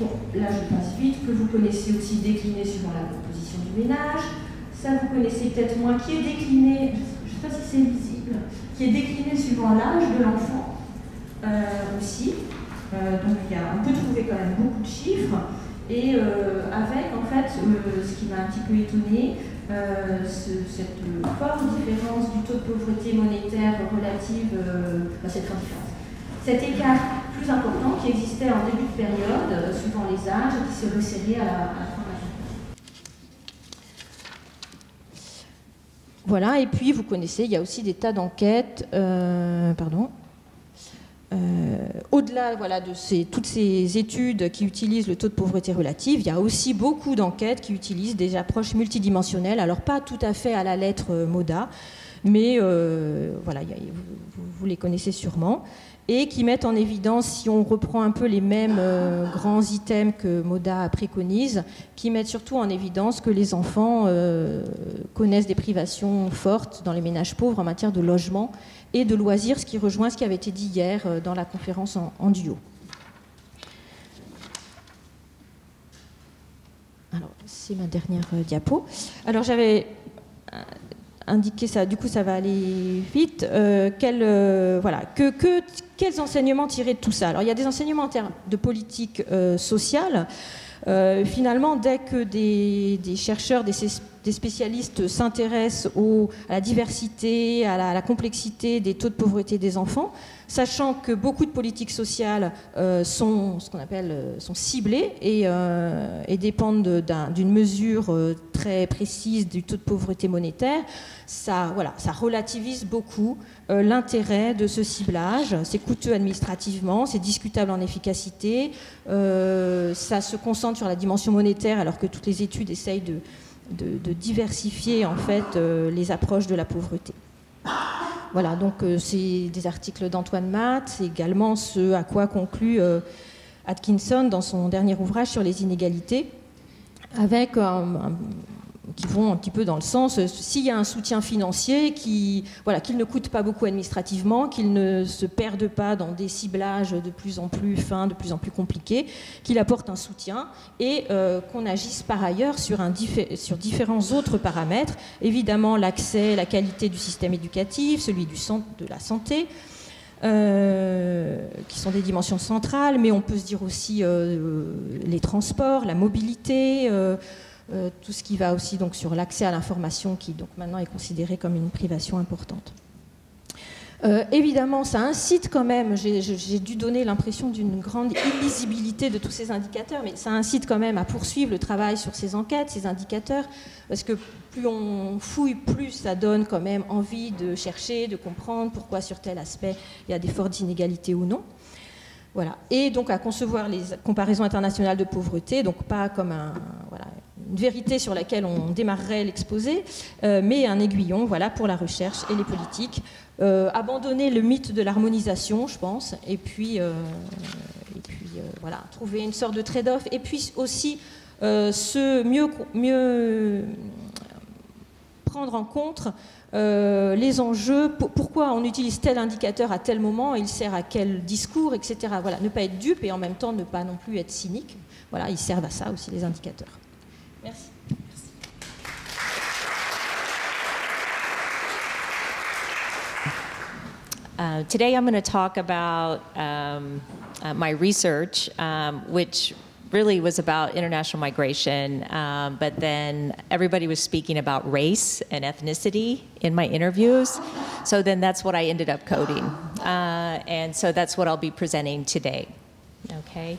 25%. Bon, là, je passe vite, que vous connaissez aussi décliné suivant la composition du ménage. Ça, vous connaissez peut-être moins, qui est décliné, je ne sais pas si c'est visible, qui est décliné suivant l'âge de l'enfant aussi. Donc, on peut trouver quand même beaucoup de chiffres. Et avec, en fait, ce qui m'a un petit peu étonné, cette forte différence du taux de pauvreté monétaire relative, cet écart plus important qui existait en début de période, suivant les âges, et qui se resserrait à la fin de la vie. Voilà, et puis vous connaissez, il y a aussi des tas d'enquêtes, au-delà de toutes ces études qui utilisent le taux de pauvreté relative, il y a aussi beaucoup d'enquêtes qui utilisent des approches multidimensionnelles, alors pas tout à fait à la lettre MODA, mais vous les connaissez sûrement, et qui mettent en évidence, si on reprend un peu les mêmes grands items que MODA préconise, qui mettent surtout en évidence que les enfants connaissent des privations fortes dans les ménages pauvres en matière de logement et de loisirs, ce qui rejoint ce qui avait été dit hier dans la conférence en duo. Alors, c'est ma dernière diapo. Alors, j'avais indiqué ça, du coup, ça va aller vite. Quels enseignements tirer de tout ça? Alors, il y a des enseignements en termes de politique sociale. Finalement, dès que des chercheurs, des spécialistes s'intéressent à la diversité, à la complexité des taux de pauvreté des enfants, sachant que beaucoup de politiques sociales sont ciblées et dépendent d'une mesure très précise du taux de pauvreté monétaire, ça relativise beaucoup l'intérêt de ce ciblage. C'est coûteux administrativement, c'est discutable en efficacité, ça se concentre sur la dimension monétaire alors que toutes les études essayent de diversifier en fait les approches de la pauvreté. Voilà, donc c'est des articles d'Antoine Matt, c'est également ce à quoi conclut Atkinson dans son dernier ouvrage sur les inégalités, avec qui vont un petit peu dans le sens, s'il y a un soutien financier qu'il ne coûte pas beaucoup administrativement, qu'il ne se perde pas dans des ciblages de plus en plus fins, de plus en plus compliqués, qu'il apporte un soutien et qu'on agisse par ailleurs sur différents autres paramètres, évidemment l'accès, la qualité du système éducatif, celui de la santé, qui sont des dimensions centrales, mais on peut se dire aussi les transports, la mobilité, tout ce qui va aussi donc sur l'accès à l'information qui donc maintenant est considéré comme une privation importante. Évidemment, ça incite quand même, j'ai dû donner l'impression d'une grande illisibilité de tous ces indicateurs, mais ça incite quand même à poursuivre le travail sur ces enquêtes, ces indicateurs, parce que plus on fouille, plus ça donne quand même envie de chercher, de comprendre pourquoi sur tel aspect il y a des fortes inégalités ou non. Voilà. Et donc à concevoir les comparaisons internationales de pauvreté, donc pas comme une vérité sur laquelle on démarrerait l'exposé, mais un aiguillon pour la recherche et les politiques. Abandonner le mythe de l'harmonisation, je pense, et puis voilà, trouver une sorte de trade-off, et puis aussi mieux prendre en compte les enjeux, pourquoi on utilise tel indicateur à tel moment, il sert à quel discours, etc. Voilà, ne pas être dupe et en même temps ne pas non plus être cynique. Voilà, ils servent à ça aussi, les indicateurs. Merci. Today I'm going to talk about my research, which really was about international migration, but then everybody was speaking about race and ethnicity in my interviews, so then that's what I ended up coding. And so that's what I'll be presenting today. Okay.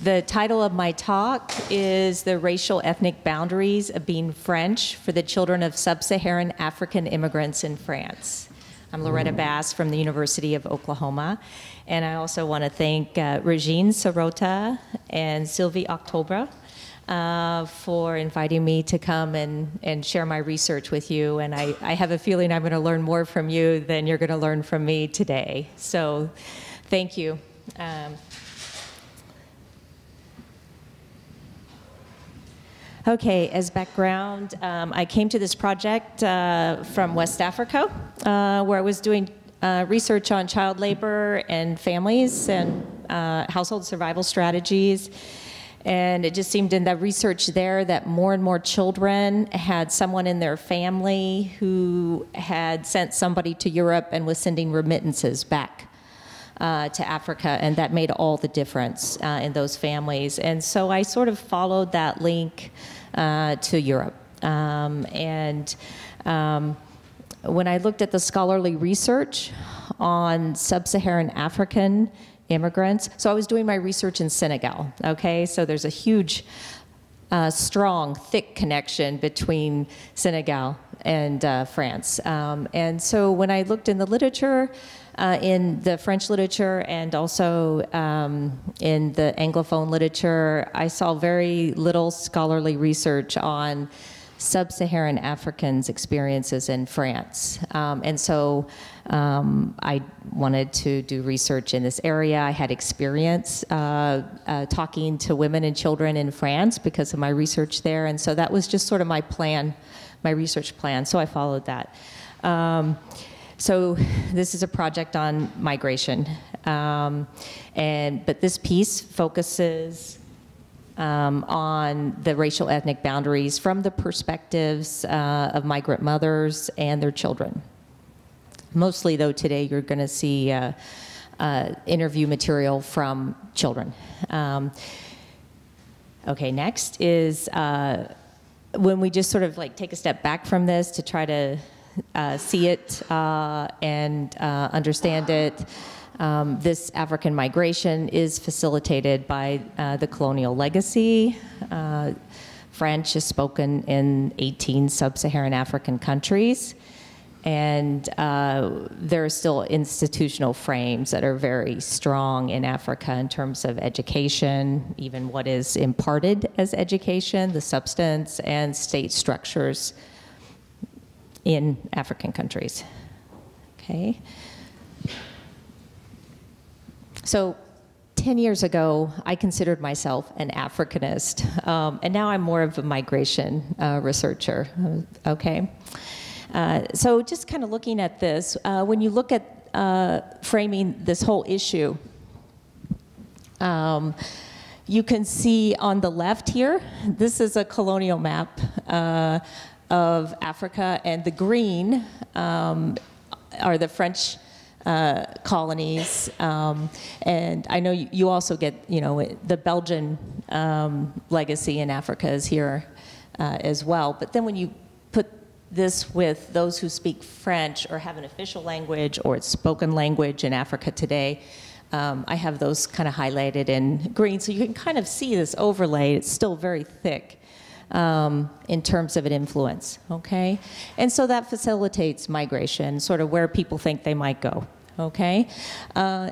The title of my talk is The Racial Ethnic Boundaries of Being French for the Children of Sub-Saharan African Immigrants in France. I'm Loretta Bass from the University of Oklahoma. And I also want to thank Regine Sirota and Sylvie Octobre for inviting me to come and share my research with you. And I have a feeling I'm going to learn more from you than you're going to learn from me today. So thank you. Okay, as background, I came to this project from West Africa, where I was doing research on child labor and families and household survival strategies. And it just seemed in the research there that more and more children had someone in their family who had sent somebody to Europe and was sending remittances back to Africa, and that made all the difference in those families. And so I sort of followed that link to Europe. When I looked at the scholarly research on sub-Saharan African immigrants, so I was doing my research in Senegal, okay? So there's a huge, strong, thick connection between Senegal and France. And so when I looked in the literature, in the French literature and also in the Anglophone literature, I saw very little scholarly research on sub-Saharan Africans' experiences in France. And so I wanted to do research in this area. I had experience talking to women and children in France because of my research there. And so that was just sort of my plan, my research plan. So I followed that. So this is a project on migration. But this piece focuses on the racial ethnic boundaries from the perspectives of migrant mothers and their children. Mostly, though, today you're going to see interview material from children. Okay, next is when we just sort of like take a step back from this to try to see it and understand it. This African migration is facilitated by the colonial legacy. French is spoken in 18 sub-Saharan African countries. And there are still institutional frames that are very strong in Africa in terms of education, even what is imparted as education, the substance, and state structures in African countries. Okay. So 10 years ago, I considered myself an Africanist, and now I'm more of a migration researcher, okay? So just kind of looking at this, when you look at framing this whole issue, you can see on the left here, this is a colonial map of Africa, and the green are the French colonies, and I know you also get, you know, the Belgian legacy in Africa is here as well. But then when you put this with those who speak French or have an official language or it's spoken language in Africa today, I have those kind of highlighted in green, so you can kind of see this overlay. It's still very thick in terms of an influence, okay? And so that facilitates migration, sort of where people think they might go, okay?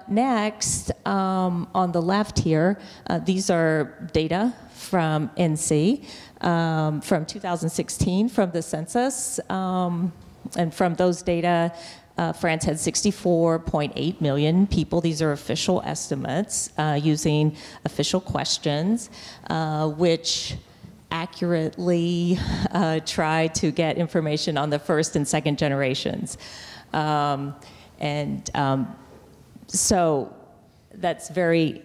Next, on the left here, these are data from NC, from 2016, from the census. And from those data, France had 64.8 million people. These are official estimates using official questions, which accurately try to get information on the first and second generations. So that's very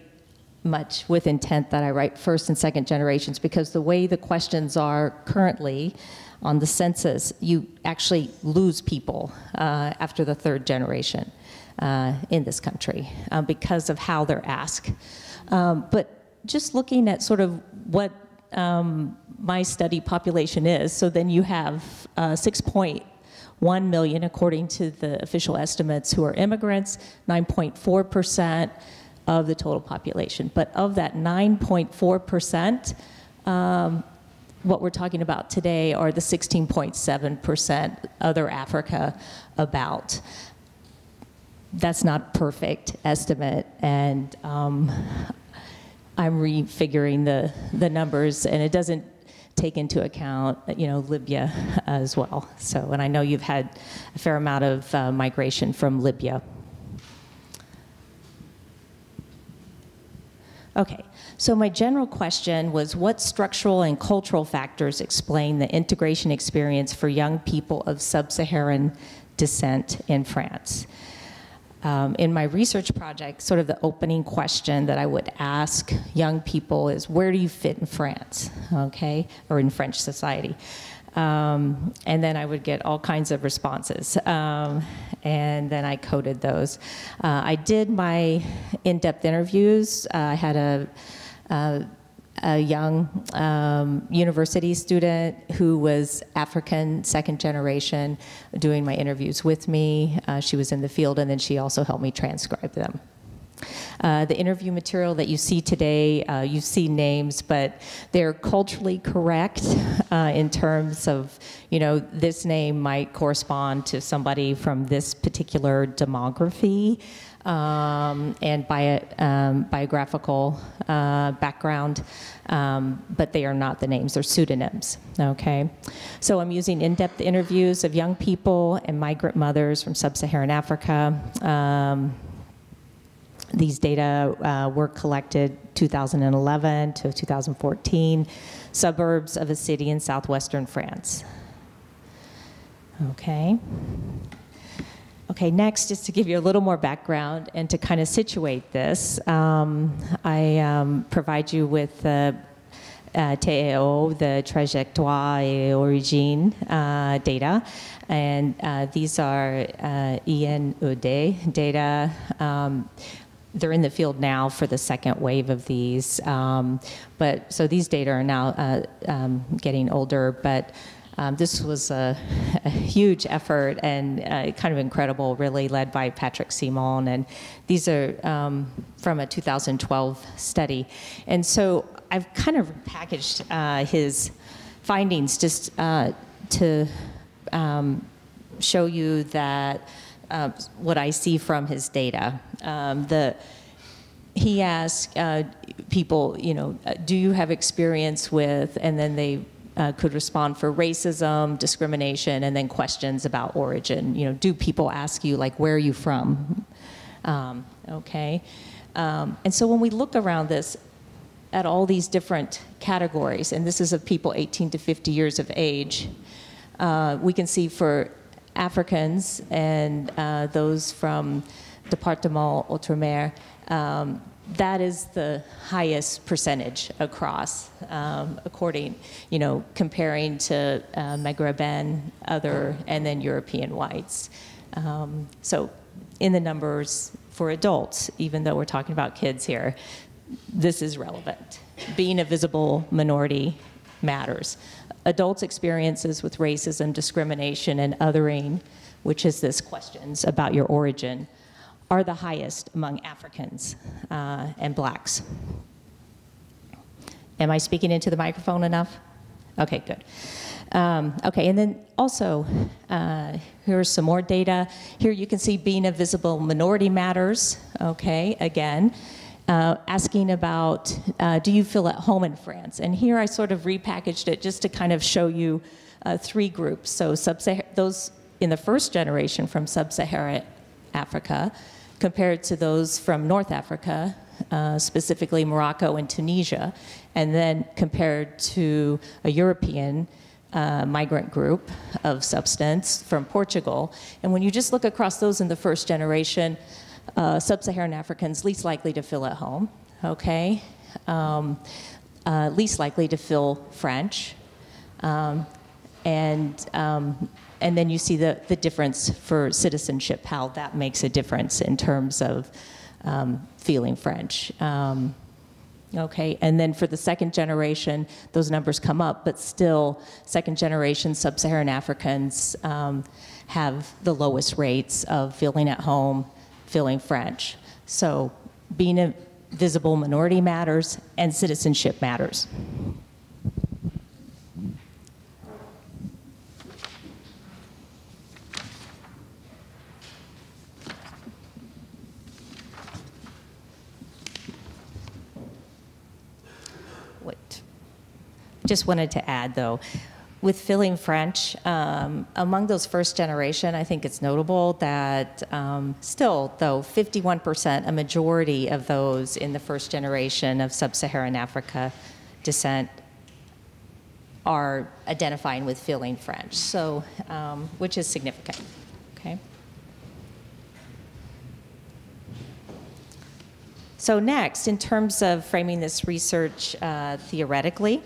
much with intent that I write first and second generations, because the way the questions are currently on the census, you actually lose people after the third generation in this country because of how they're asked. But just looking at sort of what my study population is, so then you have 6.1 million, according to the official estimates, who are immigrants, 9.4% of the total population. But of that 9.4%, what we're talking about today are the 16.7% other Africa about. That's not a perfect estimate, and I'm refiguring the numbers, and it doesn't take into account, Libya as well. So, and I know you've had a fair amount of migration from Libya. Okay, so my general question was, what structural and cultural factors explain the integration experience for young people of sub-Saharan descent in France? In my research project, sort of the opening question that I would ask young people is, where do you fit in France, okay, or in French society? And then I would get all kinds of responses. And then I coded those. I did my in-depth interviews. I had a young university student who was African, second generation, doing my interviews with me. She was in the field, and then she also helped me transcribe them. The interview material that you see today, you see names, but they're culturally correct in terms of, this name might correspond to somebody from this particular demography and biographical background, but they are not the names, they're pseudonyms, okay? So I'm using in-depth interviews of young people and migrant mothers from sub-Saharan Africa. These data were collected 2011 to 2014, suburbs of a city in southwestern France. Okay. Okay, next, just to give you a little more background and to kind of situate this, I provide you with the TEO, the Trajectoire et Origine data, and these are INED data. They're in the field now for the second wave of these, but so these data are now getting older, but this was a huge effort and kind of incredible, really led by Patrick Simon, and these are from a 2012 study. And so I've kind of packaged his findings just to show you that what I see from his data. He asked people, do you have experience with, and then they could respond for racism, discrimination, and then questions about origin. Do people ask you, like, where are you from? Okay. And so when we look around this, at all these different categories, and this is of people 18 to 50 years of age, we can see for Africans and those from Département Outre-mer, that is the highest percentage across, according, comparing to Maghreban, other, and then European whites. So in the numbers for adults, even though we're talking about kids here, this is relevant. Being a visible minority matters. Adults' experiences with racism, discrimination, and othering, which is this questions about your origin, are the highest among Africans and blacks. Am I speaking into the microphone enough? Okay, good. Okay, and then also, here's some more data. Here you can see being a visible minority matters, okay, again. Asking about, do you feel at home in France? And here I sort of repackaged it just to kind of show you three groups. So those in the first generation from sub-Saharan Africa compared to those from North Africa, specifically Morocco and Tunisia, and then compared to a European migrant group of substance from Portugal. And when you just look across those in the first generation, sub-Saharan Africans least likely to feel at home, okay? Least likely to feel French. And then you see the difference for citizenship, how that makes a difference in terms of feeling French. Okay, and then for the second generation, those numbers come up, but still, second generation sub-Saharan Africans have the lowest rates of feeling at home, feeling French. So being a visible minority matters, and citizenship matters. Just wanted to add, though, with feeling French, among those first generation, I think it's notable that still, though, 51%, a majority of those in the first generation of sub-Saharan Africa descent are identifying with feeling French, so, which is significant, okay? So next, in terms of framing this research theoretically,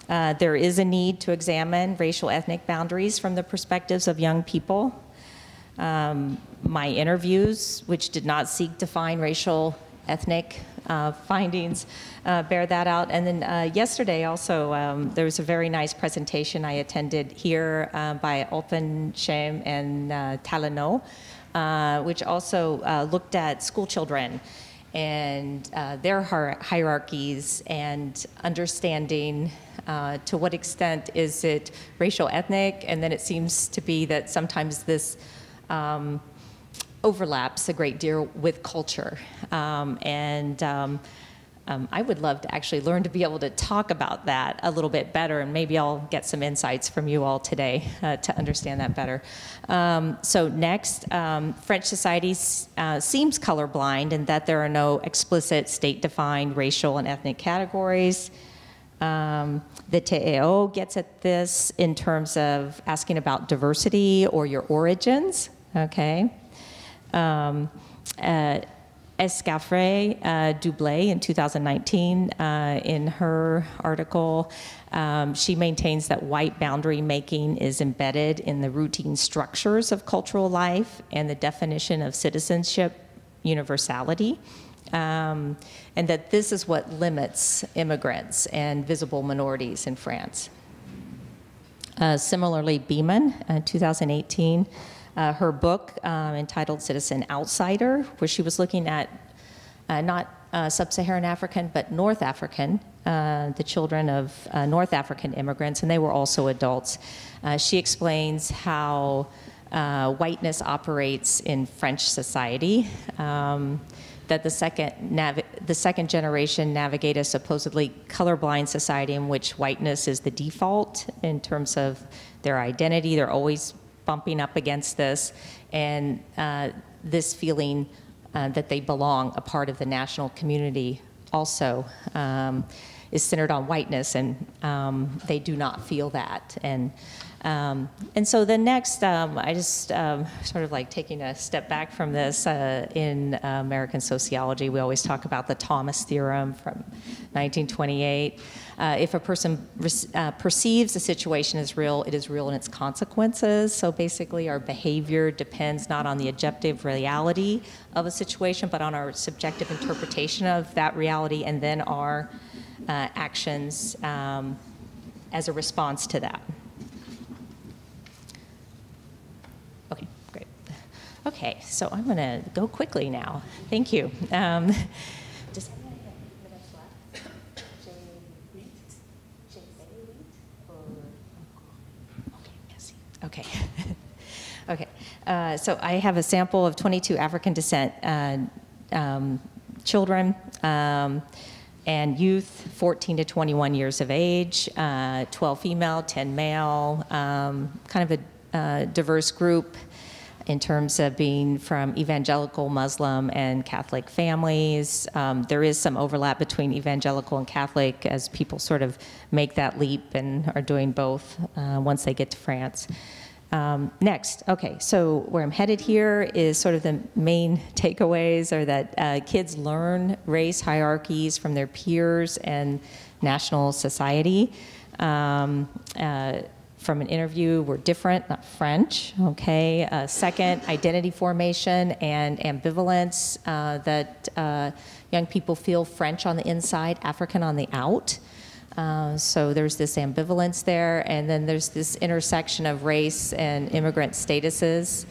there is a need to examine racial ethnic boundaries from the perspectives of young people. My interviews, which did not seek to find racial ethnic findings, bear that out. And then yesterday also, there was a very nice presentation I attended here by Alpen Shem and Talano, which also looked at school children and their hierarchies and understanding to what extent is it racial ethnic, and then it seems to be that sometimes this overlaps a great deal with culture. I would love to actually learn to be able to talk about that a little bit better, and maybe I'll get some insights from you all today to understand that better. So next, French society seems colorblind in that there are no explicit state-defined racial and ethnic categories. The TEO gets at this in terms of asking about diversity or your origins, okay? Escafré Doublé in 2019, in her article, she maintains that white boundary making is embedded in the routine structures of cultural life and the definition of citizenship universality, and that this is what limits immigrants and visible minorities in France. Similarly, Beeman, 2018, her book entitled Citizen Outsider, where she was looking at not sub-Saharan African, but North African, the children of North African immigrants, and they were also adults. She explains how whiteness operates in French society, that the second generation navigate a supposedly colorblind society in which whiteness is the default in terms of their identity. They're always bumping up against this, and this feeling that they belong, a part of the national community also is centered on whiteness, and they do not feel that. And so the next, I just sort of like taking a step back from this, in American sociology, we always talk about the Thomas theorem from 1928. If a person perceives a situation as real, it is real in its consequences. So basically our behavior depends not on the objective reality of a situation, but on our subjective interpretation of that reality, and then our actions as a response to that. Okay, great. Okay, so I'm going to go quickly now. Thank you. Does anyone have minutes left? Okay, okay. So I have a sample of 22 African descent children and youth, 14 to 21 years of age, 12 female, 10 male, kind of a diverse group in terms of being from evangelical, Muslim, and Catholic families. There is some overlap between evangelical and Catholic as people sort of make that leap and are doing both once they get to France. Next, okay, so where I'm headed here is sort of the main takeaways are that kids learn race hierarchies from their peers and national society. From an interview, we're different, not French, okay? Second, identity formation and ambivalence, that young people feel French on the inside, African on the out. So there's this ambivalence there, and then there's this intersection of race and immigrant statuses,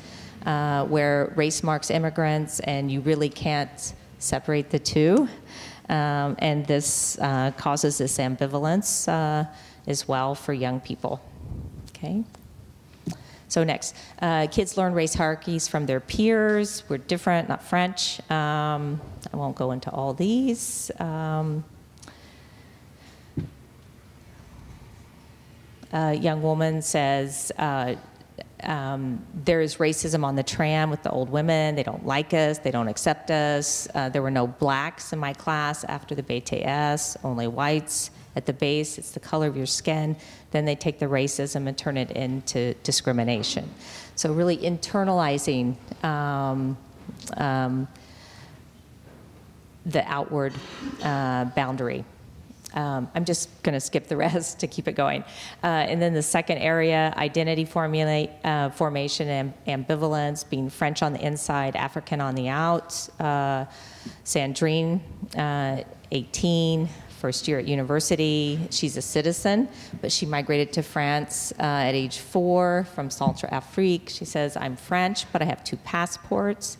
where race marks immigrants, and you really can't separate the two. And this causes this ambivalence as well for young people. Okay. So next, kids learn race hierarchies from their peers. We're different, not French. I won't go into all these. A young woman says, there is racism on the tram with the old women. They don't like us. They don't accept us. There were no blacks in my class after the BTS, only whites. At the base, it's the color of your skin. Then they take the racism and turn it into discrimination. So really internalizing the outward boundary. I'm just going to skip the rest to keep it going. And then the second area, identity formation and ambivalence, being French on the inside, African on the out. Sandrine, 18, first year at university. She's a citizen, but she migrated to France at age 4 from Centrafrique. She says, I'm French, but I have 2 passports.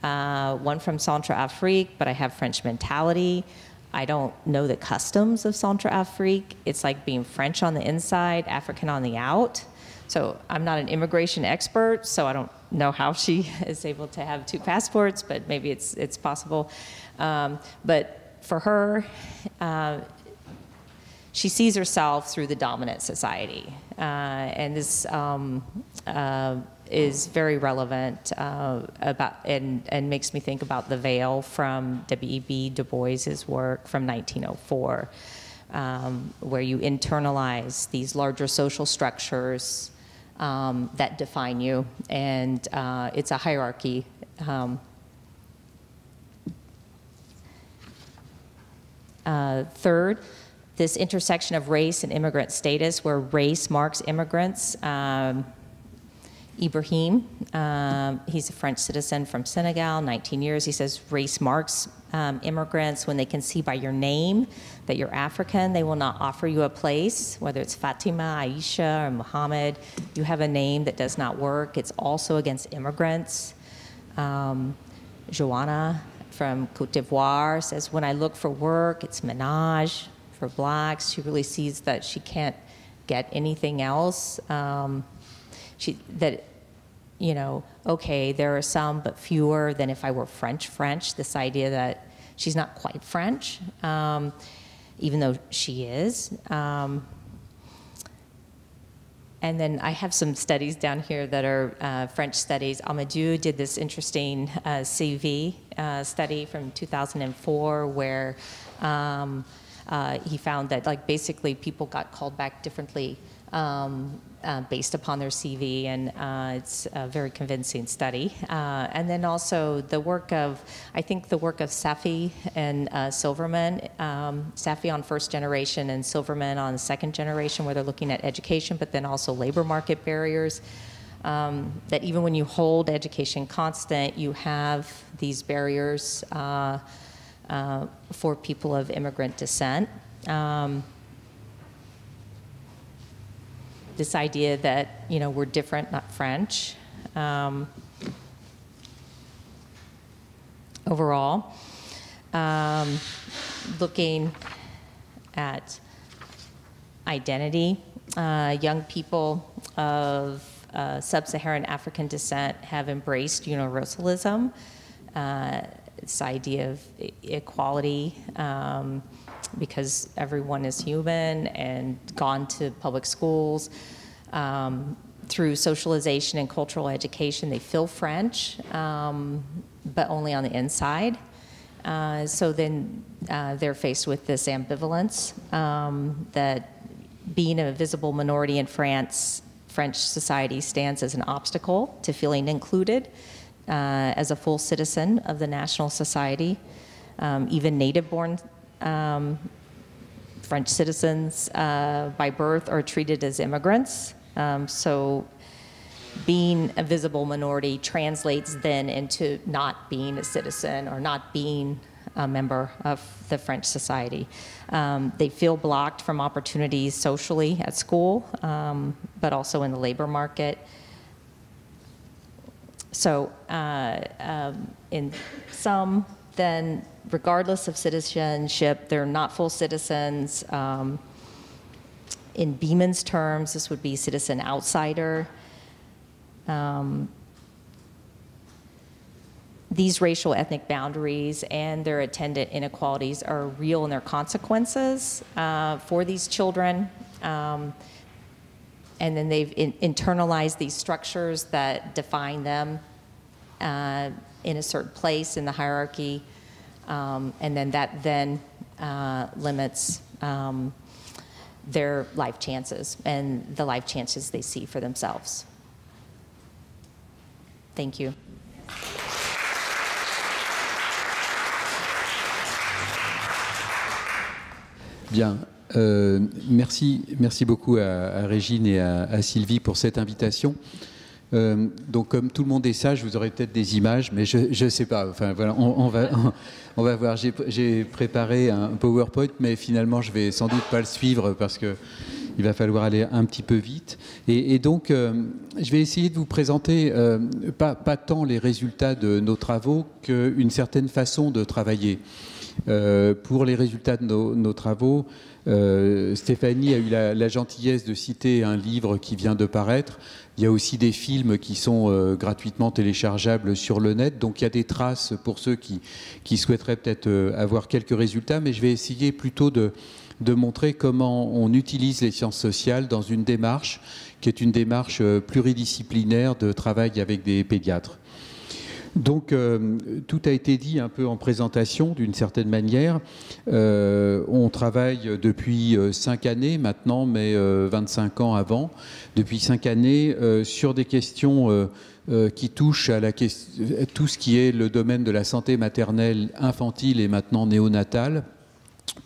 One from Centrafrique, but I have French mentality. I don't know the customs of Centrafrique. It's like being French on the inside, African on the out. So I'm not an immigration expert, so I don't know how she is able to have 2 passports, but maybe it's possible. But for her, she sees herself through the dominant society. And this is very relevant about and makes me think about The Veil from W.E.B. Du Bois's work from 1904, where you internalize these larger social structures that define you, and it's a hierarchy. Third, this intersection of race and immigrant status, where race marks immigrants. Ibrahim, he's a French citizen from Senegal, 19 years. He says race marks immigrants when they can see by your name that you're African. They will not offer you a place, whether it's Fatima, Aisha, or Muhammad. You have a name that does not work. It's also against immigrants. Joanna from Côte d'Ivoire says, when I look for work, it's ménage for blacks. She really sees that she can't get anything else. Okay, there are some, but fewer than if I were French. This idea that she's not quite French, even though she is. And then I have some studies down here that are French studies. Amadou did this interesting CV study from 2004 where he found that basically people got called back differently based upon their CV, and it's a very convincing study. And then also the work of Safi and Silverman, Safi on first generation and Silverman on second generation, where they're looking at education, but then also labor market barriers. That even when you hold education constant, you have these barriers for people of immigrant descent. This idea that, we're different, not French. Overall, looking at identity, young people of sub-Saharan African descent have embraced universalism, this idea of equality, because everyone is human, and gone to public schools. through socialization and cultural education, they feel French, but only on the inside. So then they're faced with this ambivalence that being a visible minority in France, French society stands as an obstacle to feeling included as a full citizen of the national society. Even native-born French citizens by birth are treated as immigrants. So being a visible minority translates then into not being a citizen or not being a member of the French society. They feel blocked from opportunities socially at school, but also in the labor market. So in some, then regardless of citizenship, they're not full citizens. In Beeman's terms, this would be citizen outsider. These racial ethnic boundaries and their attendant inequalities are real in their consequences for these children. And then they've internalized these structures that define them in a certain place in the hierarchy. And then that then limits their life chances and the life chances they see for themselves. Thank you. Bien. Merci beaucoup à Régine et à Sylvie pour cette invitation. Donc, comme tout le monde est sage, vous aurez peut-être des images, mais je ne sais pas. Enfin, voilà, on va voir. J'ai préparé un PowerPoint, mais finalement, je ne vais sans doute pas le suivre parce qu'il va falloir aller un petit peu vite. Et donc, je vais essayer de vous présenter pas tant les résultats de nos travaux qu'une certaine façon de travailler. Pour les résultats de nos travaux, Stéphanie a eu la gentillesse de citer un livre qui vient de paraître. Il y a aussi des films qui sont gratuitement téléchargeables sur le net. Donc il y a des traces pour ceux qui souhaiteraient peut-être avoir quelques résultats. Mais je vais essayer plutôt de montrer comment on utilise les sciences sociales dans une démarche qui est une démarche pluridisciplinaire de travail avec des pédiatres. Donc, tout a été dit un peu en présentation, d'une certaine manière. On travaille depuis 5 années maintenant, mais 25 ans avant, depuis 5 années, sur des questions qui touchent à tout ce qui est le domaine de la santé maternelle, infantile et maintenant néonatale,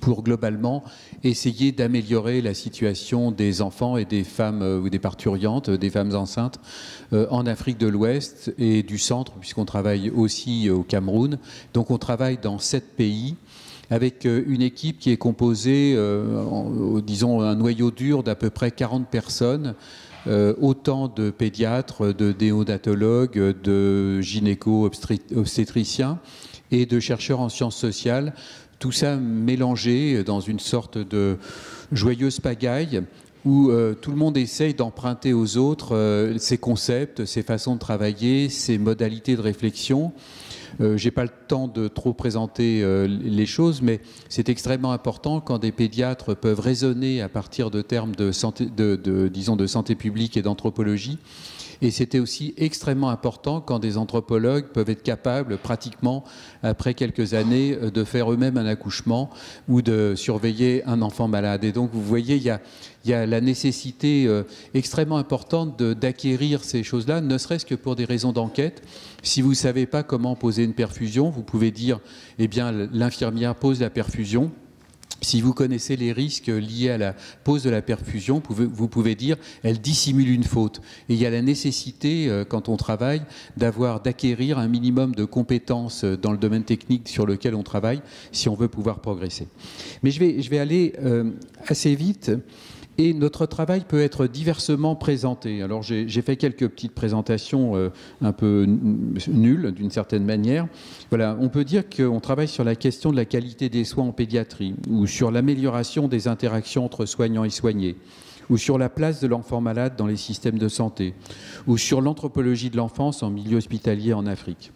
pour globalement essayer d'améliorer la situation des enfants et des femmes ou des parturientes, des femmes enceintes en Afrique de l'Ouest et du centre, puisqu'on travaille aussi au Cameroun. Donc on travaille dans 7 pays avec une équipe qui est composée, disons, un noyau dur d'à peu près 40 personnes, autant de pédiatres, de néonatologues, de gynéco-obstétriciens et de chercheurs en sciences sociales. Tout ça mélangé dans une sorte de joyeuse pagaille où tout le monde essaye d'emprunter aux autres ses concepts, ses façons de travailler, ses modalités de réflexion. J'ai pas le temps de trop présenter les choses, mais c'est extrêmement important quand des pédiatres peuvent raisonner à partir de termes de santé, disons de santé publique et d'anthropologie. Et c'était aussi extrêmement important quand des anthropologues peuvent être capables, pratiquement, après quelques années, de faire eux-mêmes un accouchement ou de surveiller un enfant malade. Et donc, vous voyez, il y a la nécessité extrêmement importante d'acquérir ces choses-là, ne serait-ce que pour des raisons d'enquête. Si vous ne savez pas comment poser une perfusion, vous pouvez dire, eh bien, l'infirmière pose la perfusion. Si vous connaissez les risques liés à la pose de la perfusion, vous pouvez dire elle dissimule une faute. Et il y a la nécessité, quand on travaille, d'acquérir un minimum de compétences dans le domaine technique sur lequel on travaille, si on veut pouvoir progresser. Mais je vais aller assez vite. Et notre travail peut être diversement présenté. Alors j'ai fait quelques petites présentations un peu nulles d'une certaine manière. Voilà, on peut dire qu'on travaille sur la question de la qualité des soins en pédiatrie, ou sur l'amélioration des interactions entre soignants et soignés, ou sur la place de l'enfant malade dans les systèmes de santé, ou sur l'anthropologie de l'enfance en milieu hospitalier en Afrique.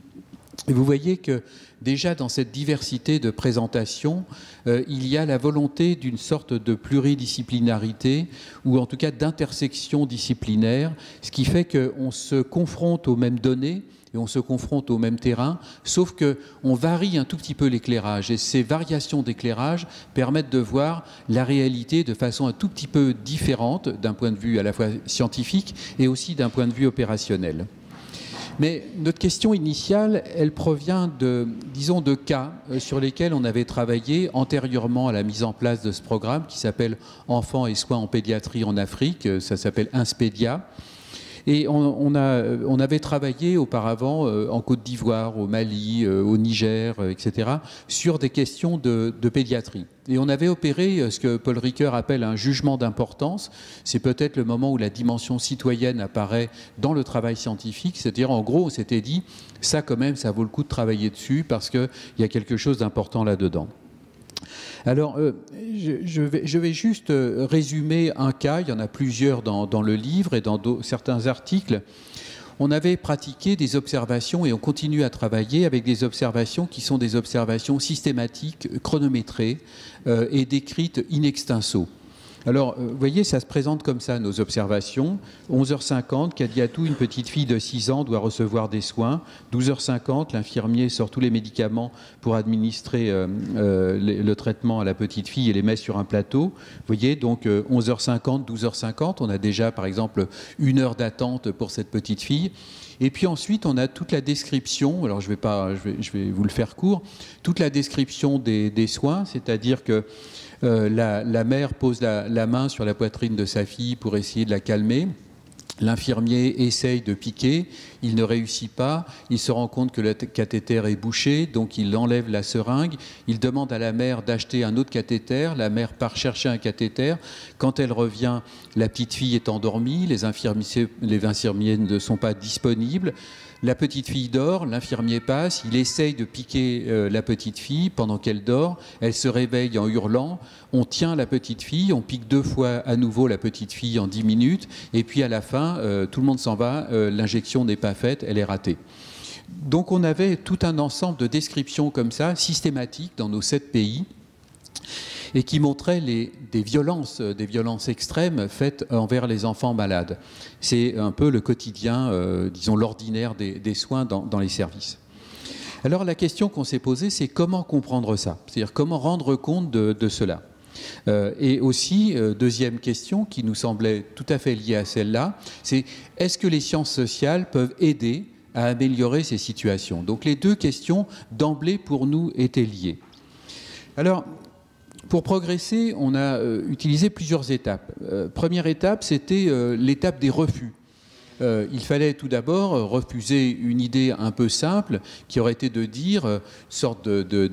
Et vous voyez que déjà dans cette diversité de présentation, il y a la volonté d'une sorte de pluridisciplinarité ou en tout cas d'intersection disciplinaire, ce qui fait qu'on se confronte aux mêmes données et on se confronte au même terrain, sauf qu'on varie un tout petit peu l'éclairage. Et ces variations d'éclairage permettent de voir la réalité de façon un tout petit peu différente d'un point de vue à la fois scientifique et aussi d'un point de vue opérationnel. Mais notre question initiale, elle provient disons, de cas sur lesquels on avait travaillé antérieurement à la mise en place de ce programme qui s'appelle Enfants et soins en pédiatrie en Afrique, ça s'appelle Inspédia. Et on avait travaillé auparavant en Côte d'Ivoire, au Mali, au Niger, etc., sur des questions de pédiatrie. Et on avait opéré ce que Paul Ricoeur appelle un jugement d'importance. C'est peut-être le moment où la dimension citoyenne apparaît dans le travail scientifique. C'est-à-dire, en gros, on s'était dit, ça quand même, ça vaut le coup de travailler dessus parce qu'il y a quelque chose d'important là-dedans. Alors, je vais juste résumer un cas, il y en a plusieurs dans le livre et dans certains articles. On avait pratiqué des observations et on continue à travailler avec des observations qui sont des observations systématiques, chronométrées et décrites in extenso. Alors, vous voyez, ça se présente comme ça, nos observations. 11h50, Kadiatou, une petite fille de 6 ans, doit recevoir des soins. 12h50, l'infirmier sort tous les médicaments pour administrer le traitement à la petite fille et les met sur un plateau. Vous voyez, donc 11h50, 12h50, on a déjà, par exemple, 1 heure d'attente pour cette petite fille. Et puis ensuite, on a toute la description, alors je vais vous le faire court, toute la description des soins, c'est-à-dire que la mère pose la main sur la poitrine de sa fille pour essayer de la calmer. L'infirmier essaye de piquer, il ne réussit pas, il se rend compte que le cathéter est bouché, donc il enlève la seringue, il demande à la mère d'acheter un autre cathéter, la mère part chercher un cathéter, quand elle revient, la petite fille est endormie, les infirmiers ne sont pas disponibles. La petite fille dort, l'infirmier passe, il essaye de piquer la petite fille pendant qu'elle dort, elle se réveille en hurlant, on tient la petite fille, on pique 2 fois à nouveau la petite fille en 10 minutes, et puis à la fin, tout le monde s'en va, l'injection n'est pas faite, elle est ratée. Donc on avait tout un ensemble de descriptions comme ça, systématiques dans nos 7 pays, et qui montrait des violences extrêmes faites envers les enfants malades. C'est un peu le quotidien, disons l'ordinaire des soins dans les services. Alors la question qu'on s'est posée, c'est comment comprendre ça? C'est-à-dire comment rendre compte de cela? Et aussi, deuxième question qui nous semblait tout à fait liée à celle-là, c'est est-ce que les sciences sociales peuvent aider à améliorer ces situations? Donc les 2 questions d'emblée pour nous étaient liées. Alors, pour progresser, on a utilisé plusieurs étapes. Première étape, c'était l'étape des refus. Il fallait tout d'abord refuser une idée un peu simple qui aurait été de dire une sorte de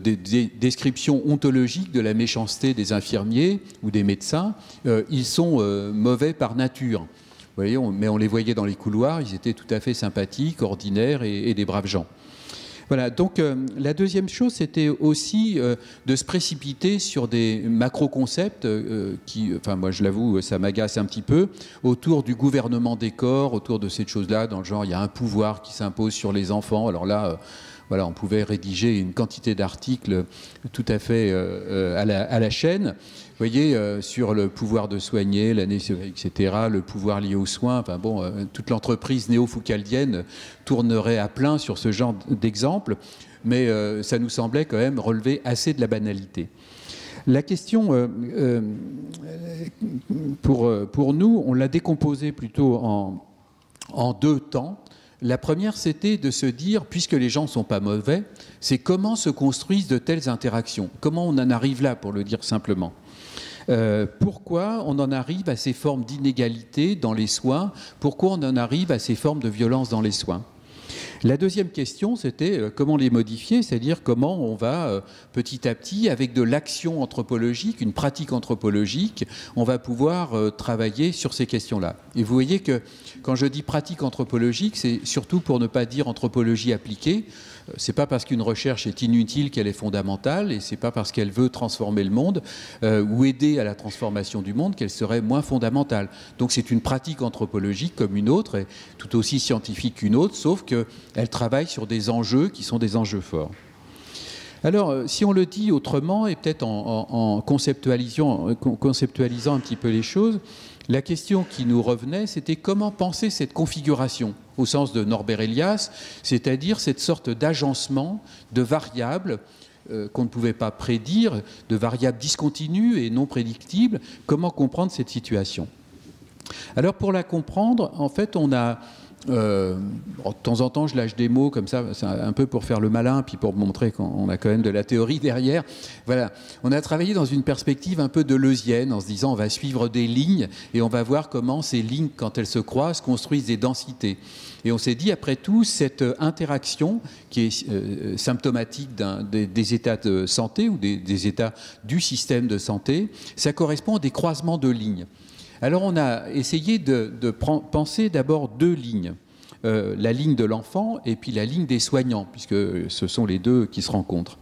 description ontologique de la méchanceté des infirmiers ou des médecins. Ils sont mauvais par nature. Vous voyez, mais on les voyait dans les couloirs, ils étaient tout à fait sympathiques, ordinaires et des braves gens. Voilà, donc la deuxième chose, c'était aussi de se précipiter sur des macro-concepts qui, enfin moi je l'avoue, ça m'agace un petit peu, autour du gouvernement des corps, autour de cette chose-là, dans le genre il y a un pouvoir qui s'impose sur les enfants. Alors là, voilà, on pouvait rédiger une quantité d'articles tout à fait à la chaîne. Vous voyez, sur le pouvoir de soigner, etc., le pouvoir lié aux soins, enfin bon, toute l'entreprise néo-foucaldienne tournerait à plein sur ce genre d'exemple, mais ça nous semblait quand même relever assez de la banalité. La question, pour nous, on l'a décomposée plutôt en 2 temps. La première, c'était de se dire, puisque les gens ne sont pas mauvais, c'est comment se construisent de telles interactions. Comment on en arrive là, pour le dire simplement. Pourquoi on en arrive à ces formes d'inégalité dans les soins? Pourquoi on en arrive à ces formes de violence dans les soins? La deuxième question, c'était comment les modifier, c'est-à-dire comment on va petit à petit, avec de l'action anthropologique, une pratique anthropologique, on va pouvoir travailler sur ces questions-là. Et vous voyez que quand je dis pratique anthropologique, c'est surtout pour ne pas dire anthropologie appliquée. C'est pas parce qu'une recherche est inutile qu'elle est fondamentale, et c'est pas parce qu'elle veut transformer le monde ou aider à la transformation du monde qu'elle serait moins fondamentale. Donc c'est une pratique anthropologique comme une autre, et tout aussi scientifique qu'une autre, sauf que elle travaille sur des enjeux qui sont des enjeux forts. Alors, si on le dit autrement, et peut-être en conceptualisant un petit peu les choses, la question qui nous revenait, c'était comment penser cette configuration, au sens de Norbert Elias, c'est-à-dire cette sorte d'agencement de variables qu'on ne pouvait pas prédire, de variables discontinues et non prédictibles. Comment comprendre cette situation? Alors, pour la comprendre, en fait, on a... de temps en temps, je lâche des mots comme ça, c'est un peu pour faire le malin, puis pour montrer qu'on a quand même de la théorie derrière. Voilà, on a travaillé dans une perspective un peu deleuzienne, en se disant on va suivre des lignes et on va voir comment ces lignes, quand elles se croisent, construisent des densités. Et on s'est dit, après tout, cette interaction qui est symptomatique des états de santé ou des états du système de santé, ça correspond à des croisements de lignes. Alors on a essayé de penser d'abord deux lignes, la ligne de l'enfant et puis la ligne des soignants, puisque ce sont les deux qui se rencontrent.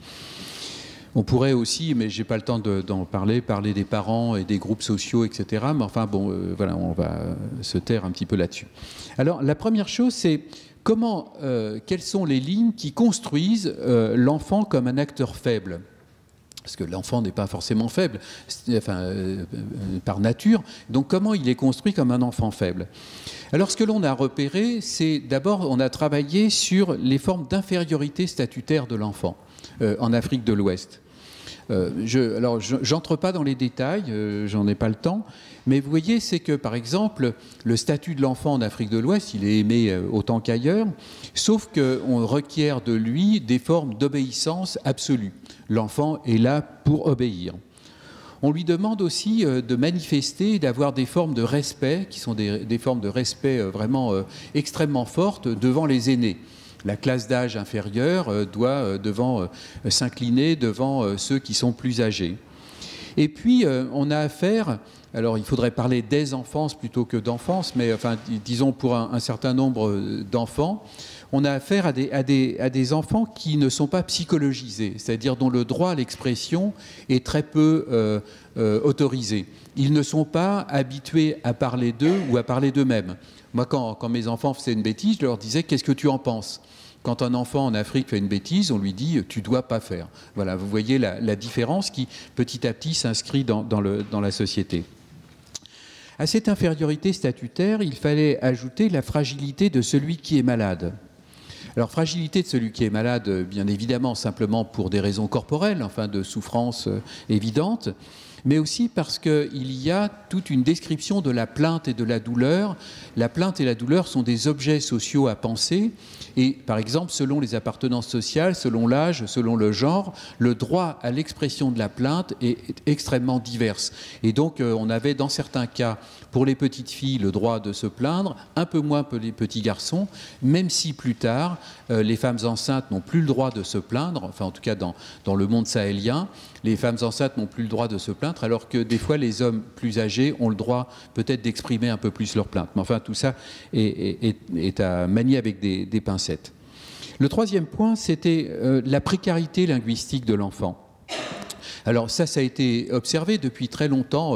On pourrait aussi, mais je n'ai pas le temps d'en parler des parents et des groupes sociaux, etc. Mais enfin bon, voilà, on va se taire un petit peu là-dessus. Alors la première chose, c'est quelles sont les lignes qui construisent l'enfant comme un acteur faible ? Parce que l'enfant n'est pas forcément faible, par nature. Donc comment il est construit comme un enfant faible? Alors ce que l'on a repéré, c'est d'abord, on a travaillé sur les formes d'infériorité statutaire de l'enfant en Afrique de l'Ouest. Alors, j'entre pas dans les détails, j'en ai pas le temps, mais vous voyez, c'est que, par exemple, le statut de l'enfant en Afrique de l'Ouest, il est aimé autant qu'ailleurs, sauf qu'on requiert de lui des formes d'obéissance absolue. L'enfant est là pour obéir. On lui demande aussi de manifester, d'avoir des formes de respect, qui sont des formes de respect vraiment extrêmement fortes devant les aînés. La classe d'âge inférieure doit s'incliner devant ceux qui sont plus âgés. Et puis, on a affaire, alors il faudrait parler des enfances plutôt que d'enfance, mais enfin, disons pour un certain nombre d'enfants, on a affaire à des enfants qui ne sont pas psychologisés, c'est-à-dire dont le droit à l'expression est très peu autorisé. Ils ne sont pas habitués à parler d'eux ou à parler d'eux-mêmes. Moi, quand mes enfants faisaient une bêtise, je leur disais « Qu'est-ce que tu en penses ?» Quand un enfant en Afrique fait une bêtise, on lui dit « Tu dois pas faire ». Voilà, vous voyez la différence qui, petit à petit, s'inscrit dans la société. À cette infériorité statutaire, il fallait ajouter la fragilité de celui qui est malade. Alors, fragilité de celui qui est malade, bien évidemment, simplement pour des raisons corporelles, enfin de souffrance évidente, mais aussi parce qu'il y a toute une description de la plainte et de la douleur. La plainte et la douleur sont des objets sociaux à penser. Et par exemple, selon les appartenances sociales, selon l'âge, selon le genre, le droit à l'expression de la plainte est extrêmement divers. Et donc, on avait dans certains cas, pour les petites filles, le droit de se plaindre, un peu moins pour les petits garçons, même si plus tard, les femmes enceintes n'ont plus le droit de se plaindre, enfin en tout cas dans le monde sahélien, les femmes enceintes n'ont plus le droit de se plaindre, alors que des fois les hommes plus âgés ont le droit peut-être d'exprimer un peu plus leur plainte. Mais enfin tout ça est à manier avec des pincettes. Le troisième point, c'était la précarité linguistique de l'enfant. Alors ça a été observé depuis très longtemps.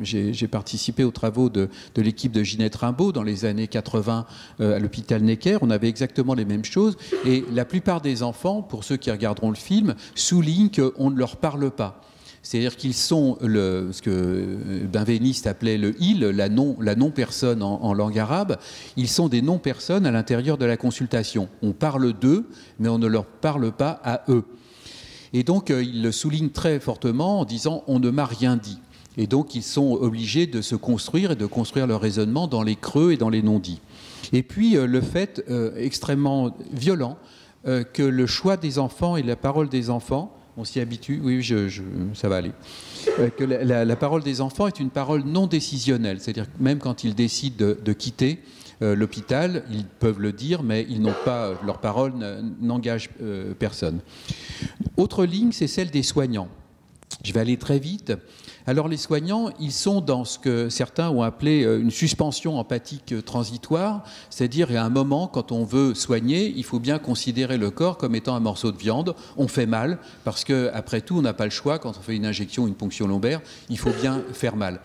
J'ai participé aux travaux de l'équipe de Ginette Rimbaud dans les années 80 à l'hôpital Necker. On avait exactement les mêmes choses. Et la plupart des enfants, pour ceux qui regarderont le film, soulignent qu'on ne leur parle pas. C'est-à-dire qu'ils sont ce que Benveniste appelait le « il », la non-personne en langue arabe. Ils sont des non-personnes à l'intérieur de la consultation. On parle d'eux, mais on ne leur parle pas à eux. Et donc, ils le soulignent très fortement en disant « on ne m'a rien dit ». Et donc, ils sont obligés de se construire et de construire leur raisonnement dans les creux et dans les non-dits. Et puis, le fait extrêmement violent que le choix des enfants et la parole des enfants, on s'y habitue, oui, ça va aller, que la parole des enfants est une parole non décisionnelle, c'est-à-dire que même quand ils décident de quitter l'hôpital, ils peuvent le dire, mais ils n'ont pas, leur parole n'engage personne. Autre ligne, c'est celle des soignants. Je vais aller très vite. Alors les soignants, ils sont dans ce que certains ont appelé une suspension empathique transitoire, c'est-à-dire il y a un moment, quand on veut soigner, il faut bien considérer le corps comme étant un morceau de viande. On fait mal, parce qu'après tout, on n'a pas le choix, quand on fait une injection, une ponction lombaire, il faut bien faire mal.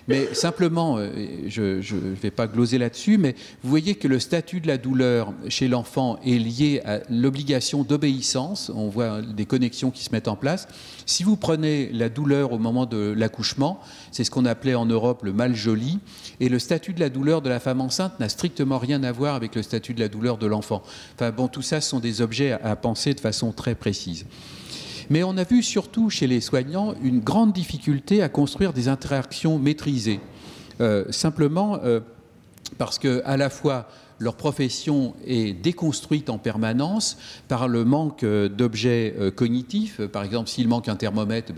Mais simplement, je ne vais pas gloser là-dessus, mais vous voyez que le statut de la douleur chez l'enfant est lié à l'obligation d'obéissance. On voit des connexions qui se mettent en place. Si vous prenez la douleur au moment de l'accouchement, c'est ce qu'on appelait en Europe le mal joli, et le statut de la douleur de la femme enceinte n'a strictement rien à voir avec le statut de la douleur de l'enfant. Enfin bon, tout ça, ce sont des objets à penser de façon très précise. Mais on a vu surtout chez les soignants une grande difficulté à construire des interactions maîtrisées. Simplement parce que à la fois leur profession est déconstruite en permanence par le manque d'objets cognitifs. Par exemple, s'il manque un thermomètre,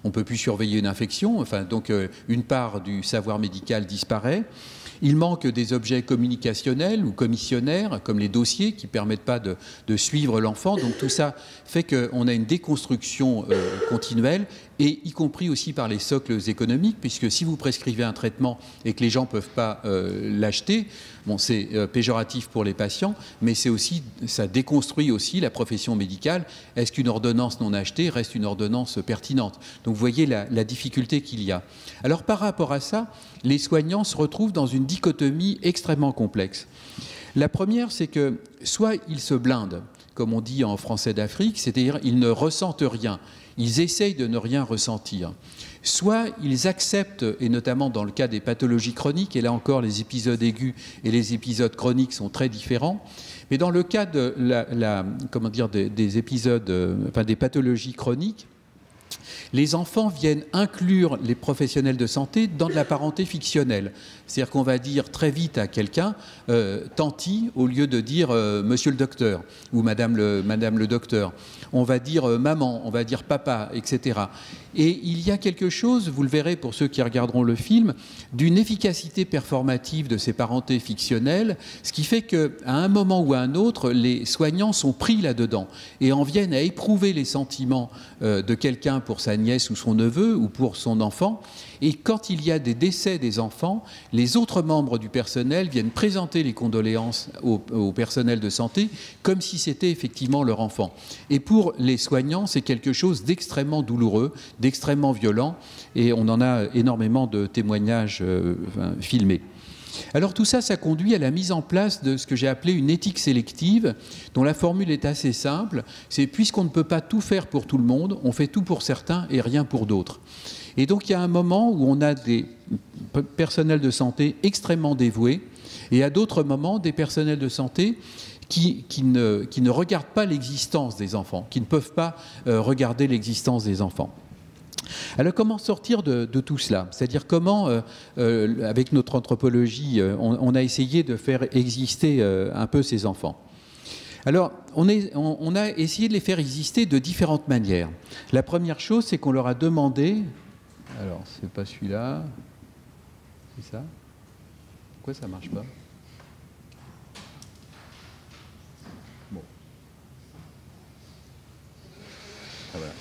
on ne peut plus surveiller une infection. Enfin, donc une part du savoir médical disparaît. Il manque des objets communicationnels ou commissionnaires, comme les dossiers, qui ne permettent pas de suivre l'enfant. Donc tout ça fait qu'on a une déconstruction continuelle, et y compris aussi par les socles économiques, puisque si vous prescrivez un traitement et que les gens ne peuvent pas l'acheter, bon, c'est péjoratif pour les patients, mais c'est aussi, ça déconstruit aussi la profession médicale. Est-ce qu'une ordonnance non achetée reste une ordonnance pertinente? Donc vous voyez la difficulté qu'il y a. Alors par rapport à ça, les soignants se retrouvent dans une dichotomie extrêmement complexe. La première, c'est que soit ils se blindent, comme on dit en français d'Afrique, c'est-à-dire ils ne ressentent rien, ils essayent de ne rien ressentir. Soit ils acceptent, et notamment dans le cas des pathologies chroniques, et là encore les épisodes aigus et les épisodes chroniques sont très différents, mais dans le cas de des épisodes, des pathologies chroniques, les enfants viennent inclure les professionnels de santé dans de la parenté fictionnelle. C'est-à-dire qu'on va dire très vite à quelqu'un tanti au lieu de dire monsieur le docteur ou madame le docteur. On va dire maman, on va dire papa, etc. Et il y a quelque chose, vous le verrez pour ceux qui regarderont le film, d'une efficacité performative de ces parentés fictionnelles, ce qui fait qu'à un moment ou à un autre, les soignants sont pris là-dedans et en viennent à éprouver les sentiments de quelqu'un pour sa nièce ou son neveu ou pour son enfant. Et quand il y a des décès des enfants, les autres membres du personnel viennent présenter les condoléances au personnel de santé comme si c'était effectivement leur enfant. Et pour les soignants, c'est quelque chose d'extrêmement douloureux, d'extrêmement violent, et on en a énormément de témoignages filmés. Alors tout ça, ça conduit à la mise en place de ce que j'ai appelé une éthique sélective, dont la formule est assez simple, c'est puisqu'on ne peut pas tout faire pour tout le monde, on fait tout pour certains et rien pour d'autres. Et donc il y a un moment où on a des personnels de santé extrêmement dévoués, et à d'autres moments des personnels de santé qui ne regardent pas l'existence des enfants, qui ne peuvent pas regarder l'existence des enfants. Alors comment sortir de tout cela? C'est-à-dire comment, avec notre anthropologie, on a essayé de faire exister un peu ces enfants? Alors, on a essayé de les faire exister de différentes manières. La première chose, c'est qu'on leur a demandé... Alors, c'est pas celui-là. C'est ça? Pourquoi ça marche pas? Bon. Ah, voilà.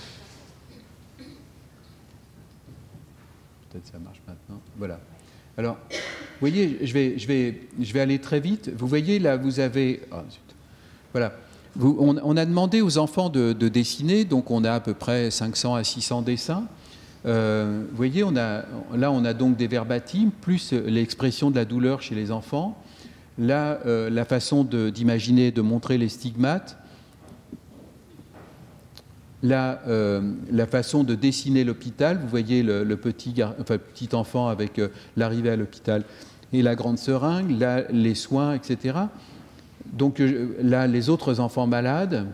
Peut-être ça marche maintenant. Voilà. Alors, vous voyez, je vais aller très vite. Vous voyez, là, vous avez... Oh, voilà. On a demandé aux enfants de dessiner, donc on a à peu près 500 à 600 dessins. Vous voyez, on a donc des verbatims, plus l'expression de la douleur chez les enfants. Là, la façon d'imaginer, de montrer les stigmates. Là, la façon de dessiner l'hôpital. Vous voyez le petit enfant avec l'arrivée à l'hôpital et la grande seringue. Là, les soins, etc. Donc là, les autres enfants malades.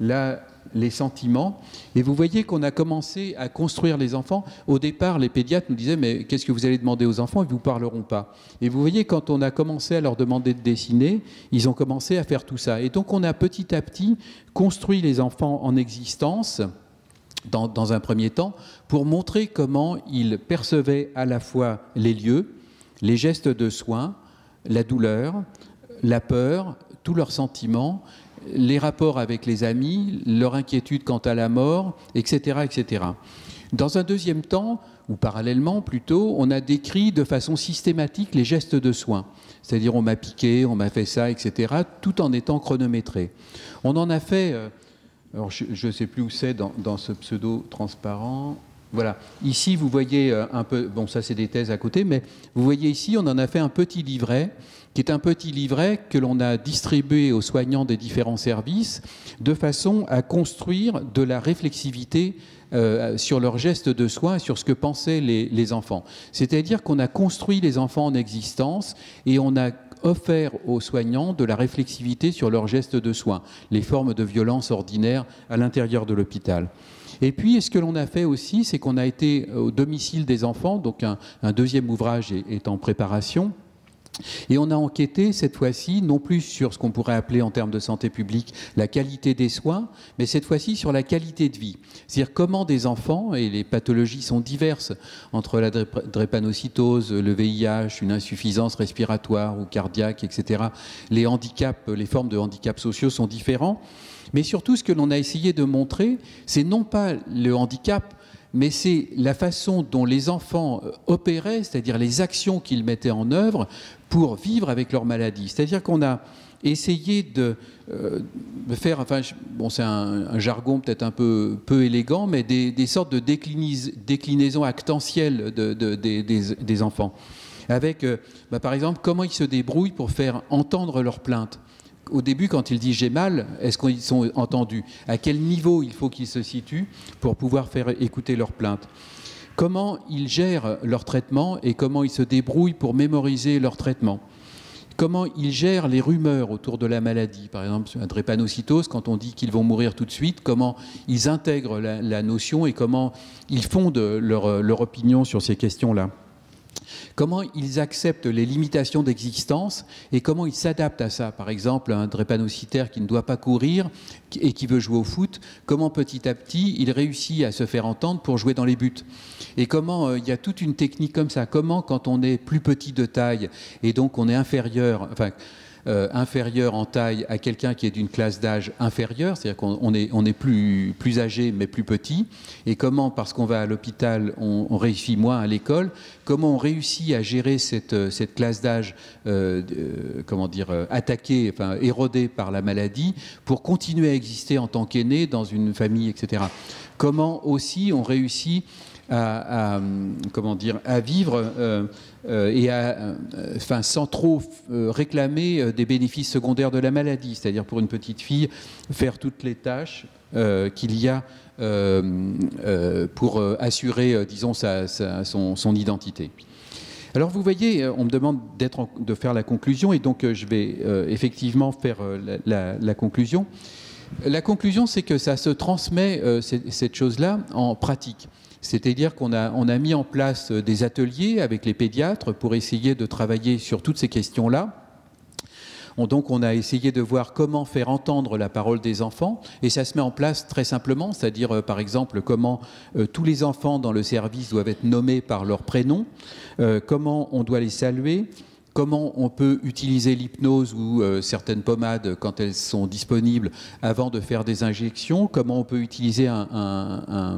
Là, les sentiments. Et vous voyez qu'on a commencé à construire les enfants. Au départ, les pédiatres nous disaient « Mais qu'est-ce que vous allez demander aux enfants? Ils ne vous parleront pas. » Et vous voyez, quand on a commencé à leur demander de dessiner, ils ont commencé à faire tout ça. Et donc, on a petit à petit construit les enfants en existence, dans un premier temps, pour montrer comment ils percevaient à la fois les lieux, les gestes de soins, la douleur, la peur, tous leurs sentiments, les rapports avec les amis, leur inquiétude quant à la mort, etc., etc. Dans un deuxième temps, ou parallèlement plutôt, on a décrit de façon systématique les gestes de soins. C'est-à-dire on m'a piqué, on m'a fait ça, etc., tout en étant chronométré. On en a fait, alors je ne sais plus où c'est dans ce pseudo transparent. Voilà, ici vous voyez un peu, bon ça c'est des thèses à côté, mais vous voyez ici on en a fait un petit livret, qui est un petit livret que l'on a distribué aux soignants des différents services, de façon à construire de la réflexivité sur leurs gestes de soins, sur ce que pensaient les enfants. C'est-à-dire qu'on a construit les enfants en existence et on a offert aux soignants de la réflexivité sur leurs gestes de soins, les formes de violence ordinaires à l'intérieur de l'hôpital. Et puis, ce que l'on a fait aussi, c'est qu'on a été au domicile des enfants, donc un deuxième ouvrage est en préparation. Et on a enquêté cette fois-ci, non plus sur ce qu'on pourrait appeler en termes de santé publique la qualité des soins, mais cette fois-ci sur la qualité de vie. C'est-à-dire comment des enfants, et les pathologies sont diverses, entre la drépanocytose, le VIH, une insuffisance respiratoire ou cardiaque, etc. Les handicaps, les formes de handicaps sociaux sont différents. Mais surtout, ce que l'on a essayé de montrer, c'est non pas le handicap, mais c'est la façon dont les enfants opéraient, c'est-à-dire les actions qu'ils mettaient en œuvre pour vivre avec leur maladie. C'est-à-dire qu'on a essayé de faire, enfin, bon, c'est un jargon peut-être un peu élégant, mais des sortes de déclinaisons actentielles des enfants. Avec, par exemple, comment ils se débrouillent pour faire entendre leurs plaintes. Au début, quand ils disent « j'ai mal », est-ce qu'ils sont entendus? À quel niveau il faut qu'ils se situent pour pouvoir faire écouter leurs plaintes? Comment ils gèrent leur traitement et comment ils se débrouillent pour mémoriser leur traitement? Comment ils gèrent les rumeurs autour de la maladie? Par exemple, la drépanocytose, quand on dit qu'ils vont mourir tout de suite, comment ils intègrent la notion et comment ils fondent leur opinion sur ces questions-là? Comment ils acceptent les limitations d'existence et comment ils s'adaptent à ça. Par exemple, un drépanocytaire qui ne doit pas courir et qui veut jouer au foot, comment petit à petit il réussit à se faire entendre pour jouer dans les buts. Et comment il y a toute une technique comme ça. Comment, quand on est plus petit de taille et donc on est inférieur, inférieur en taille à quelqu'un qui est d'une classe d'âge inférieure, c'est-à-dire qu'on est plus âgé mais plus petit, et comment, parce qu'on va à l'hôpital, on réussit moins à l'école, comment on réussit à gérer cette classe d'âge attaquée, enfin érodée par la maladie, pour continuer à exister en tant qu'aîné dans une famille, etc. Comment aussi on réussit à vivre sans trop réclamer des bénéfices secondaires de la maladie, c'est-à-dire pour une petite fille, faire toutes les tâches qu'il y a pour assurer, disons, son identité. Alors vous voyez, on me demande de faire la conclusion, et donc je vais effectivement faire la conclusion. La conclusion, c'est que ça se transmet, cette chose-là, en pratique. C'est-à-dire qu'on a mis en place des ateliers avec les pédiatres pour essayer de travailler sur toutes ces questions-là. Donc on a essayé de voir comment faire entendre la parole des enfants, et ça se met en place très simplement, c'est-à-dire par exemple comment tous les enfants dans le service doivent être nommés par leur prénom, comment on doit les saluer, comment on peut utiliser l'hypnose ou certaines pommades quand elles sont disponibles avant de faire des injections, comment on peut utiliser un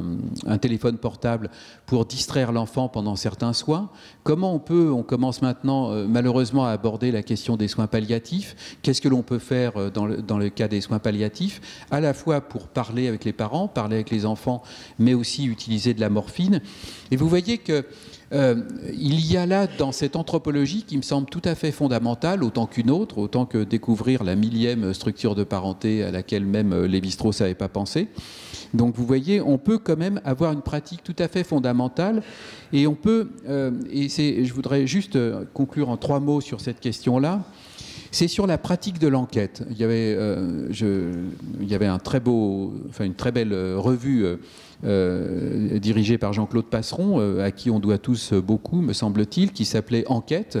téléphone portable pour distraire l'enfant pendant certains soins, comment on commence maintenant malheureusement à aborder la question des soins palliatifs, qu'est-ce que l'on peut faire dans le cas des soins palliatifs, à la fois pour parler avec les parents, parler avec les enfants, mais aussi utiliser de la morphine. Et vous voyez que il y a là, dans cette anthropologie qui me semble tout à fait fondamentale, autant qu'une autre, autant que découvrir la millième structure de parenté à laquelle même Lévi-Strauss n'avait pas pensé. Donc vous voyez, on peut quand même avoir une pratique tout à fait fondamentale, et on peut, je voudrais juste conclure en 3 mots sur cette question-là. C'est sur la pratique de l'enquête. Il y avait une très belle revue dirigée par Jean-Claude Passeron, à qui on doit tous beaucoup, me semble-t-il, qui s'appelait Enquête.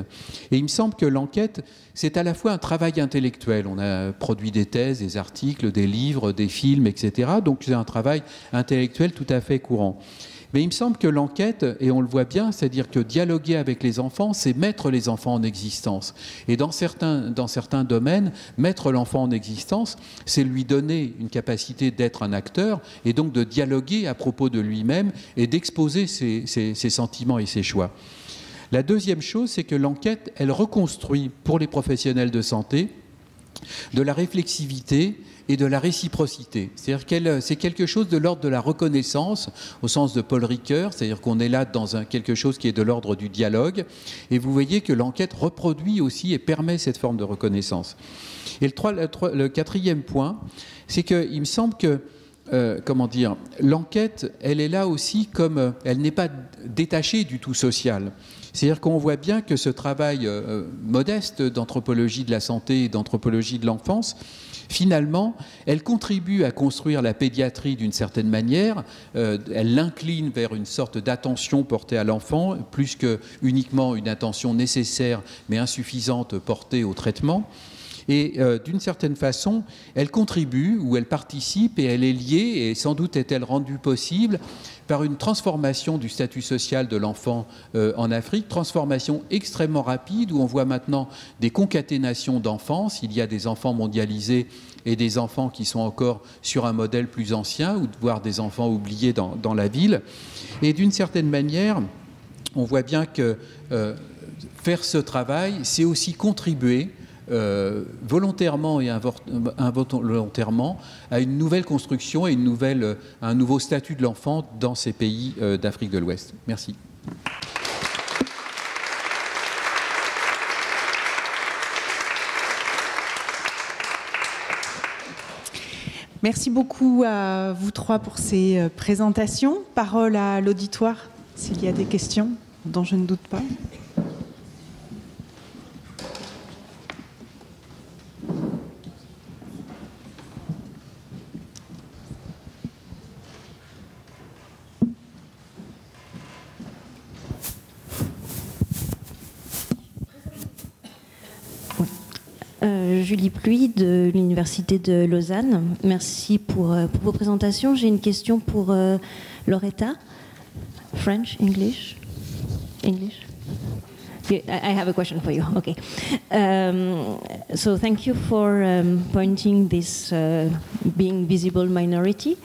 Et il me semble que l'enquête, c'est à la fois un travail intellectuel. On a produit des thèses, des articles, des livres, des films, etc. Donc c'est un travail intellectuel tout à fait courant. Mais il me semble que l'enquête, et on le voit bien, c'est-à-dire que dialoguer avec les enfants, c'est mettre les enfants en existence. Et dans certains domaines, mettre l'enfant en existence, c'est lui donner une capacité d'être un acteur et donc de dialoguer à propos de lui-même et d'exposer ses sentiments et ses choix. La deuxième chose, c'est que l'enquête, elle reconstruit pour les professionnels de santé de la réflexivité et de la réciprocité. C'est-à-dire que c'est quelque chose de l'ordre de la reconnaissance, au sens de Paul Ricoeur, c'est-à-dire qu'on est là dans quelque chose qui est de l'ordre du dialogue, et vous voyez que l'enquête reproduit aussi et permet cette forme de reconnaissance. Et le quatrième point, c'est qu'il me semble que l'enquête, elle est là aussi comme, elle n'est pas détachée du tout social. C'est-à-dire qu'on voit bien que ce travail modeste d'anthropologie de la santé et d'anthropologie de l'enfance, finalement, elle contribue à construire la pédiatrie d'une certaine manière. Elle l'incline vers une sorte d'attention portée à l'enfant, plus que uniquement une attention nécessaire mais insuffisante portée au traitement. Et d'une certaine façon, elle contribue ou elle participe et elle est liée, et sans doute est-elle rendue possible par une transformation du statut social de l'enfant en Afrique, transformation extrêmement rapide où on voit maintenant des concaténations d'enfance. Il y a des enfants mondialisés et des enfants qui sont encore sur un modèle plus ancien, ou voire des enfants oubliés dans la ville. Et d'une certaine manière, on voit bien que faire ce travail, c'est aussi contribuer volontairement et involontairement à une nouvelle construction et un nouveau statut de l'enfant dans ces pays d'Afrique de l'Ouest. Merci. Merci beaucoup à vous trois pour ces présentations. Parole à l'auditoire s'il y a des questions dont je ne doute pas. Julie Pluy de l'Université de Lausanne. Merci pour vos présentations. J'ai une question pour Loretta. French, English? English? I have a question for you. Okay. So thank you for pointing this being visible minority.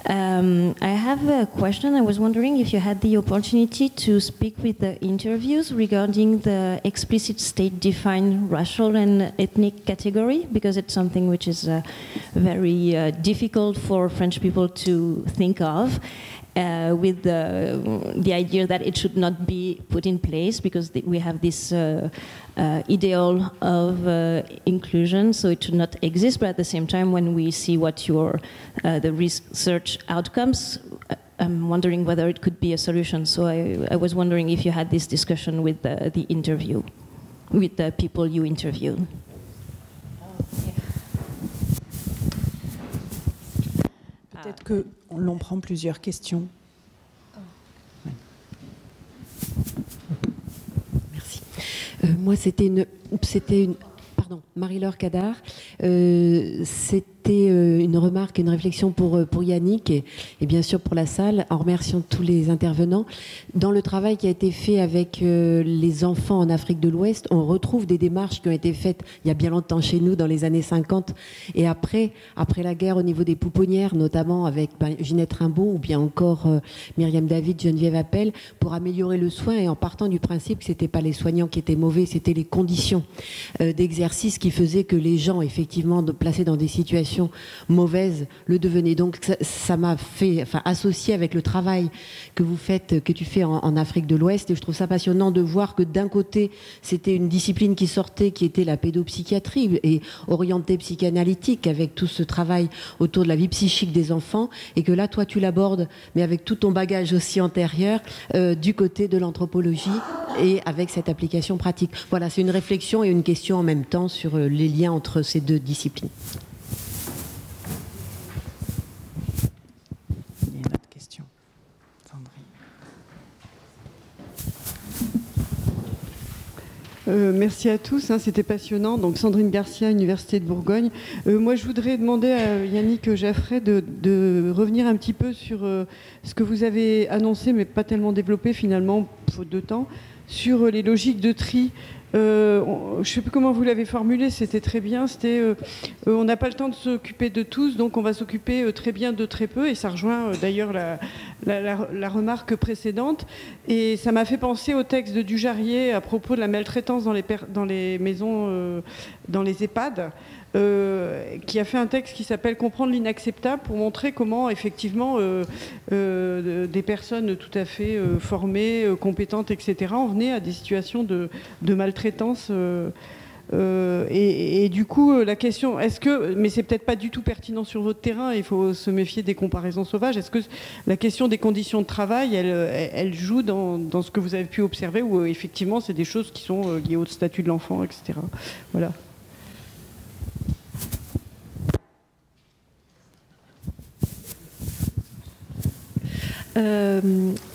I have a question. I was wondering if you had the opportunity to speak with the interviews regarding the explicit state-defined racial and ethnic category, because it's something which is very difficult for French people to think of. With the idea that it should not be put in place because we have this ideal of inclusion, so it should not exist. But at the same time, when we see what the research outcomes, I'm wondering whether it could be a solution. So I was wondering if you had this discussion with the interview, with the people you interviewed. Peut-être que l'on prend plusieurs questions. Merci. Moi, c'était une pardon, Marie-Laure Cadar. C'était une remarque, une réflexion pour Yannick et bien sûr pour la salle, en remerciant tous les intervenants. Dans le travail qui a été fait avec les enfants en Afrique de l'Ouest, on retrouve des démarches qui ont été faites il y a bien longtemps chez nous, dans les années 50 et après la guerre, au niveau des pouponnières, notamment avec Ginette Rimbaud ou bien encore Myriam David, Geneviève Appel, pour améliorer le soin et en partant du principe que ce n'étaient pas les soignants qui étaient mauvais, c'était les conditions d'exercice qui faisaient que les gens, effectivement, placés dans des situations mauvaises, le devenaient. Donc ça m'a fait associer avec le travail que tu fais en Afrique de l'Ouest, et je trouve ça passionnant de voir que d'un côté, c'était une discipline qui sortait, qui était la pédopsychiatrie et orientée psychanalytique, avec tout ce travail autour de la vie psychique des enfants, et que là, toi, tu l'abordes, mais avec tout ton bagage aussi antérieur, du côté de l'anthropologie et avec cette application pratique. Voilà, c'est une réflexion et une question en même temps sur les liens entre ces deux disciplines. Il y a une autre question. Sandrine. Merci à tous, hein, c'était passionnant. Donc Sandrine Garcia, Université de Bourgogne. Moi, je voudrais demander à Yannick Jaffray de revenir un petit peu sur ce que vous avez annoncé, mais pas tellement développé finalement, faute de temps, sur les logiques de tri. Je ne sais plus comment vous l'avez formulé, c'était très bien. C'était on n'a pas le temps de s'occuper de tous, donc on va s'occuper très bien de très peu. Et ça rejoint d'ailleurs la remarque précédente. Et ça m'a fait penser au texte de Dujarier à propos de la maltraitance dans les maisons, dans les EHPAD. Qui a fait un texte qui s'appelle « Comprendre l'inacceptable » pour montrer comment, effectivement, des personnes tout à fait formées, compétentes, etc., en venaient à des situations de maltraitance. Et du coup, la question, mais c'est peut-être pas du tout pertinent sur votre terrain, il faut se méfier des comparaisons sauvages, est-ce que la question des conditions de travail, elle joue dans ce que vous avez pu observer, ou effectivement, c'est des choses qui sont liées au statut de l'enfant, etc. Voilà.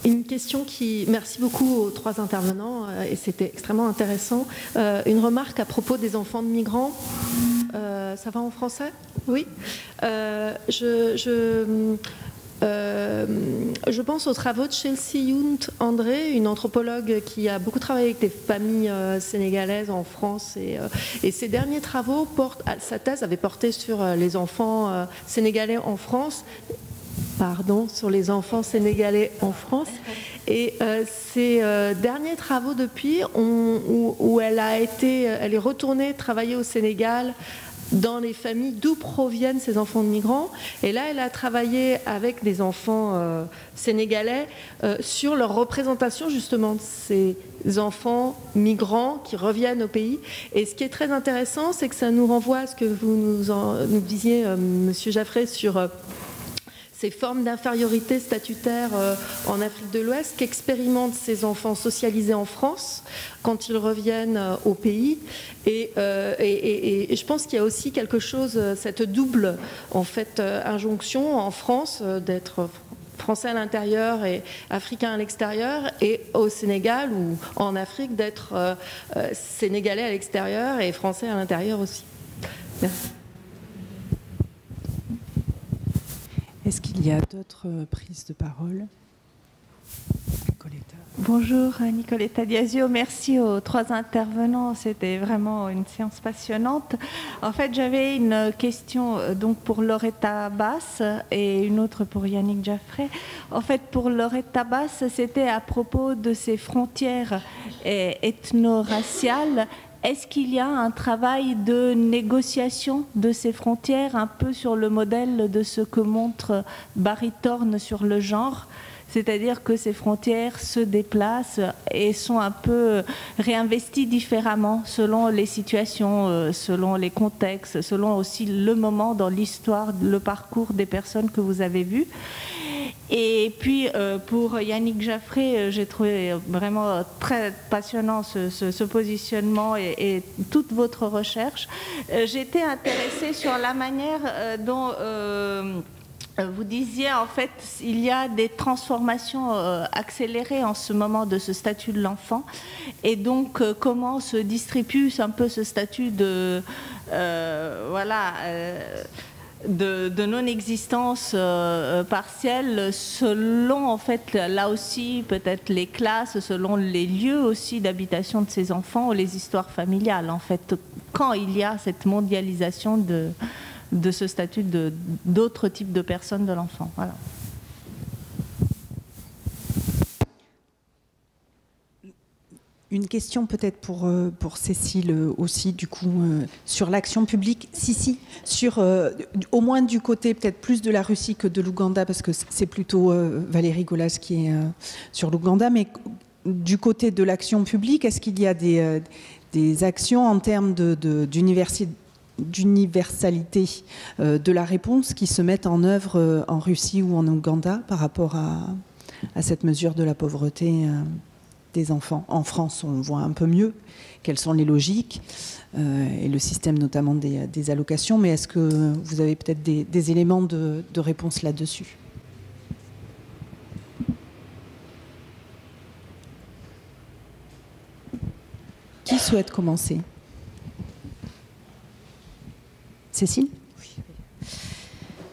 Une question qui... Merci beaucoup aux trois intervenants, et c'était extrêmement intéressant. Une remarque à propos des enfants de migrants. Ça va en français? Oui. Je pense aux travaux de Chelsea Yount André, une anthropologue qui a beaucoup travaillé avec des familles sénégalaises en France. Et ses derniers travaux sa thèse avait porté sur les enfants sénégalais en France. Sur les enfants sénégalais en France. Et ses derniers travaux depuis, où elle est retournée travailler au Sénégal dans les familles d'où proviennent ces enfants de migrants. Et là, elle a travaillé avec des enfants sénégalais sur leur représentation justement de ces enfants migrants qui reviennent au pays. Et ce qui est très intéressant, c'est que ça nous renvoie à ce que vous nous disiez, Monsieur Jaffray, sur... ces formes d'infériorité statutaire en Afrique de l'Ouest qu'expérimentent ces enfants socialisés en France quand ils reviennent au pays. Et je pense qu'il y a aussi quelque chose, cette double en fait, injonction en France d'être français à l'intérieur et africain à l'extérieur, et au Sénégal ou en Afrique d'être sénégalais à l'extérieur et français à l'intérieur aussi. Merci. Est-ce qu'il y a d'autres prises de parole? Nicoletta. Bonjour, Nicoletta Diazio. Merci aux trois intervenants. C'était vraiment une séance passionnante. En fait, j'avais une question donc pour Loretta Bass et une autre pour Yannick Jaffray. En fait, pour Loretta Bass, c'était à propos de ces frontières ethno-raciales. Est-ce qu'il y a un travail de négociation de ces frontières, un peu sur le modèle de ce que montre Barry Thorne sur le genre, c'est-à-dire que ces frontières se déplacent et sont un peu réinvesties différemment selon les situations, selon les contextes, selon aussi le moment dans l'histoire, le parcours des personnes que vous avez vues. Et puis pour Yannick Jaffray, j'ai trouvé vraiment très passionnant ce positionnement et toute votre recherche. J'étais intéressée sur la manière dont vous disiez en fait il y a des transformations accélérées en ce moment de ce statut de l'enfant, et donc comment se distribue un peu ce statut de de non-existence partielle selon, en fait, là aussi, peut-être les classes, selon les lieux aussi d'habitation de ces enfants ou les histoires familiales, en fait, quand il y a cette mondialisation de ce statut d'autres types de personnes de l'enfant. Voilà. Une question peut-être pour Cécile aussi, du coup, sur l'action publique. Sur, au moins du côté peut-être plus de la Russie que de l'Ouganda, parce que c'est plutôt Valérie Golas qui est sur l'Ouganda, mais du côté de l'action publique, est-ce qu'il y a des actions en termes d'universalité de la réponse qui se mettent en œuvre en Russie ou en Ouganda par rapport à cette mesure de la pauvreté des enfants? En France, on voit un peu mieux quelles sont les logiques et le système notamment des allocations, mais est-ce que vous avez peut-être des éléments de réponse là-dessus? souhaite commencer? Cécile?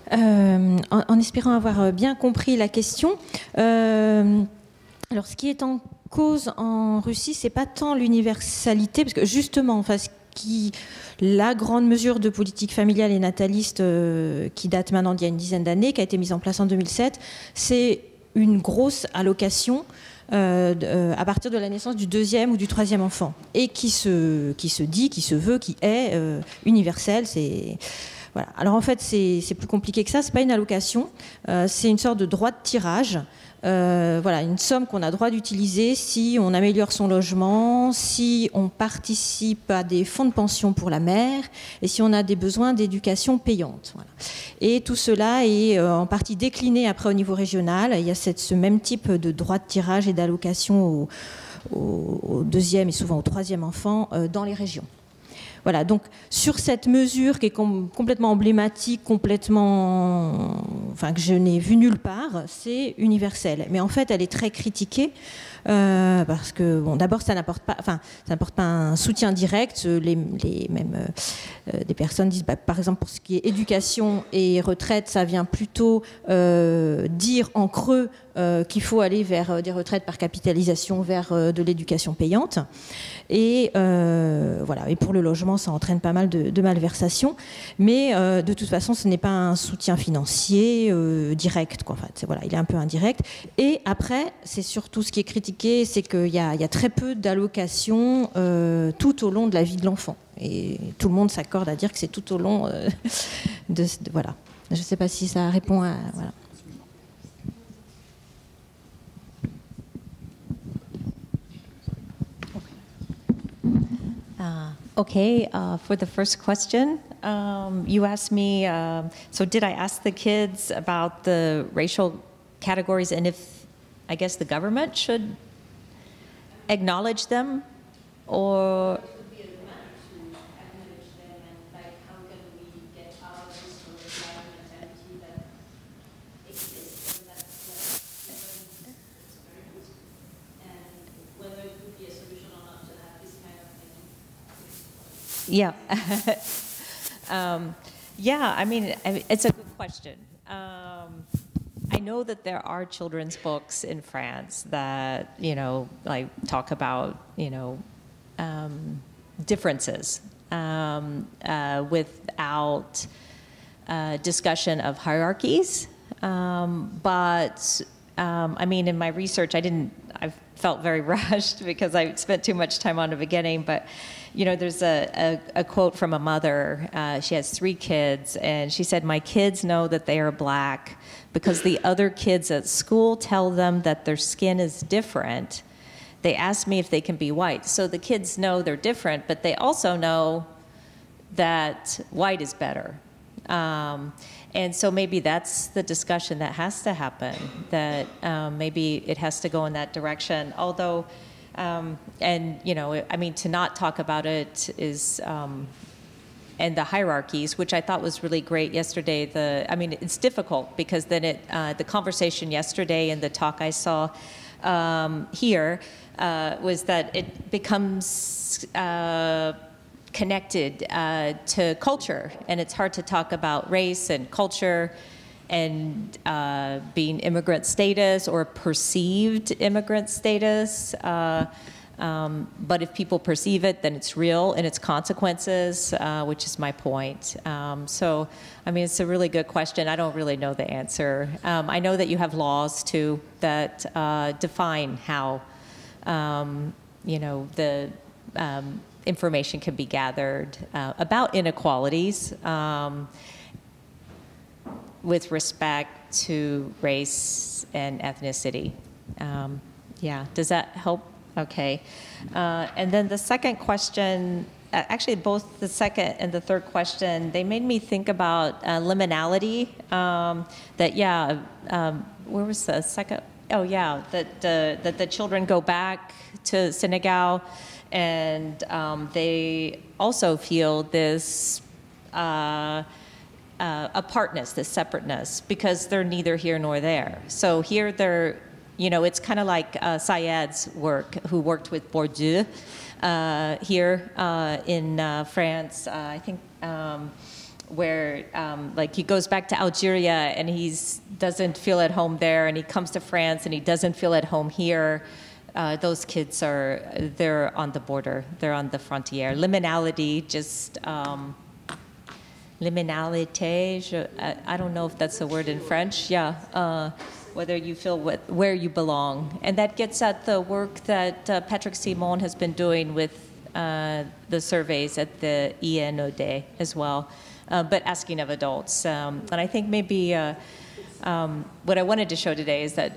En espérant avoir bien compris la question, alors ce qui est en cause en Russie, c'est pas tant l'universalité, parce que justement, enfin, la grande mesure de politique familiale et nataliste qui date maintenant d'il y a une dizaine d'années, qui a été mise en place en 2007, c'est une grosse allocation à partir de la naissance du deuxième ou du troisième enfant, et qui se dit, qui se veut, qui est universelle. Voilà. Alors en fait, c'est plus compliqué que ça. C'est pas une allocation, c'est une sorte de droit de tirage. Voilà, une somme qu'on a droit d'utiliser si on améliore son logement, si on participe à des fonds de pension pour la mère et si on a des besoins d'éducation payante. Voilà. Et tout cela est en partie décliné après au niveau régional. Il y a ce même type de droit de tirage et d'allocation au deuxième et souvent au troisième enfant dans les régions. Voilà, donc sur cette mesure qui est complètement emblématique, enfin que je n'ai vu nulle part, c'est universel. Mais en fait, elle est très critiquée parce que, bon, d'abord, ça n'apporte pas un soutien direct. Des personnes disent, par exemple, pour ce qui est éducation et retraite, ça vient plutôt dire en creux qu'il faut aller vers des retraites par capitalisation, vers de l'éducation payante. Et voilà. Et pour le logement, ça entraîne pas mal de malversations. Mais de toute façon, ce n'est pas un soutien financier direct, quoi. En fait, voilà, il est un peu indirect. Et après, c'est surtout ce qui est critiqué, c'est qu'il y a très peu d'allocations tout au long de la vie de l'enfant. Et tout le monde s'accorde à dire que c'est tout au long voilà. Je ne sais pas si ça répond à... Voilà. For the first question, you asked me, so did I ask the kids about the racial categories and if, I guess, the government should acknowledge them or... Yeah. Yeah, I mean, it's a good question. I know that there are children's books in France that, like talk about, differences without discussion of hierarchies. But I mean, in my research, I felt very rushed because I spent too much time on the beginning, but there's a quote from a mother. She has 3 kids, and she said, "My kids know that they are black because the other kids at school tell them that their skin is different. They ask me if they can be white." So the kids know they're different, but they also know that white is better. And so maybe that's the discussion that has to happen, that maybe it has to go in that direction. Although, and, I mean, to not talk about it is, and the hierarchies, which I thought was really great yesterday. I mean, it's difficult because then the conversation yesterday and the talk I saw here was that it becomes connected to culture, and it's hard to talk about race and culture and being immigrant status or perceived immigrant status. But if people perceive it, then it's real and its consequences, which is my point. So, I mean, it's a really good question. I don't really know the answer. I know that you have laws, too, that define how, the information can be gathered about inequalities with respect to race and ethnicity. Yeah, does that help? Okay. And then the second question, actually both the second and the third question, they made me think about liminality. Where was the second? Oh yeah, that the children go back to Senegal and they also feel this apartness, this separateness, because they're neither here nor there. So here they're you know, it's kind of like Syed's work, who worked with Bourdieu here in France, I think, where like he goes back to Algeria and he doesn't feel at home there, and he comes to France and he doesn't feel at home here. Those kids they're on the border, they're on the frontier. Liminality, just liminalité, I don't know if that's a word in French, yeah, whether you feel where you belong. And that gets at the work that Patrick Simon has been doing with the surveys at the INOD as well, but asking of adults. And I think maybe what I wanted to show today is that,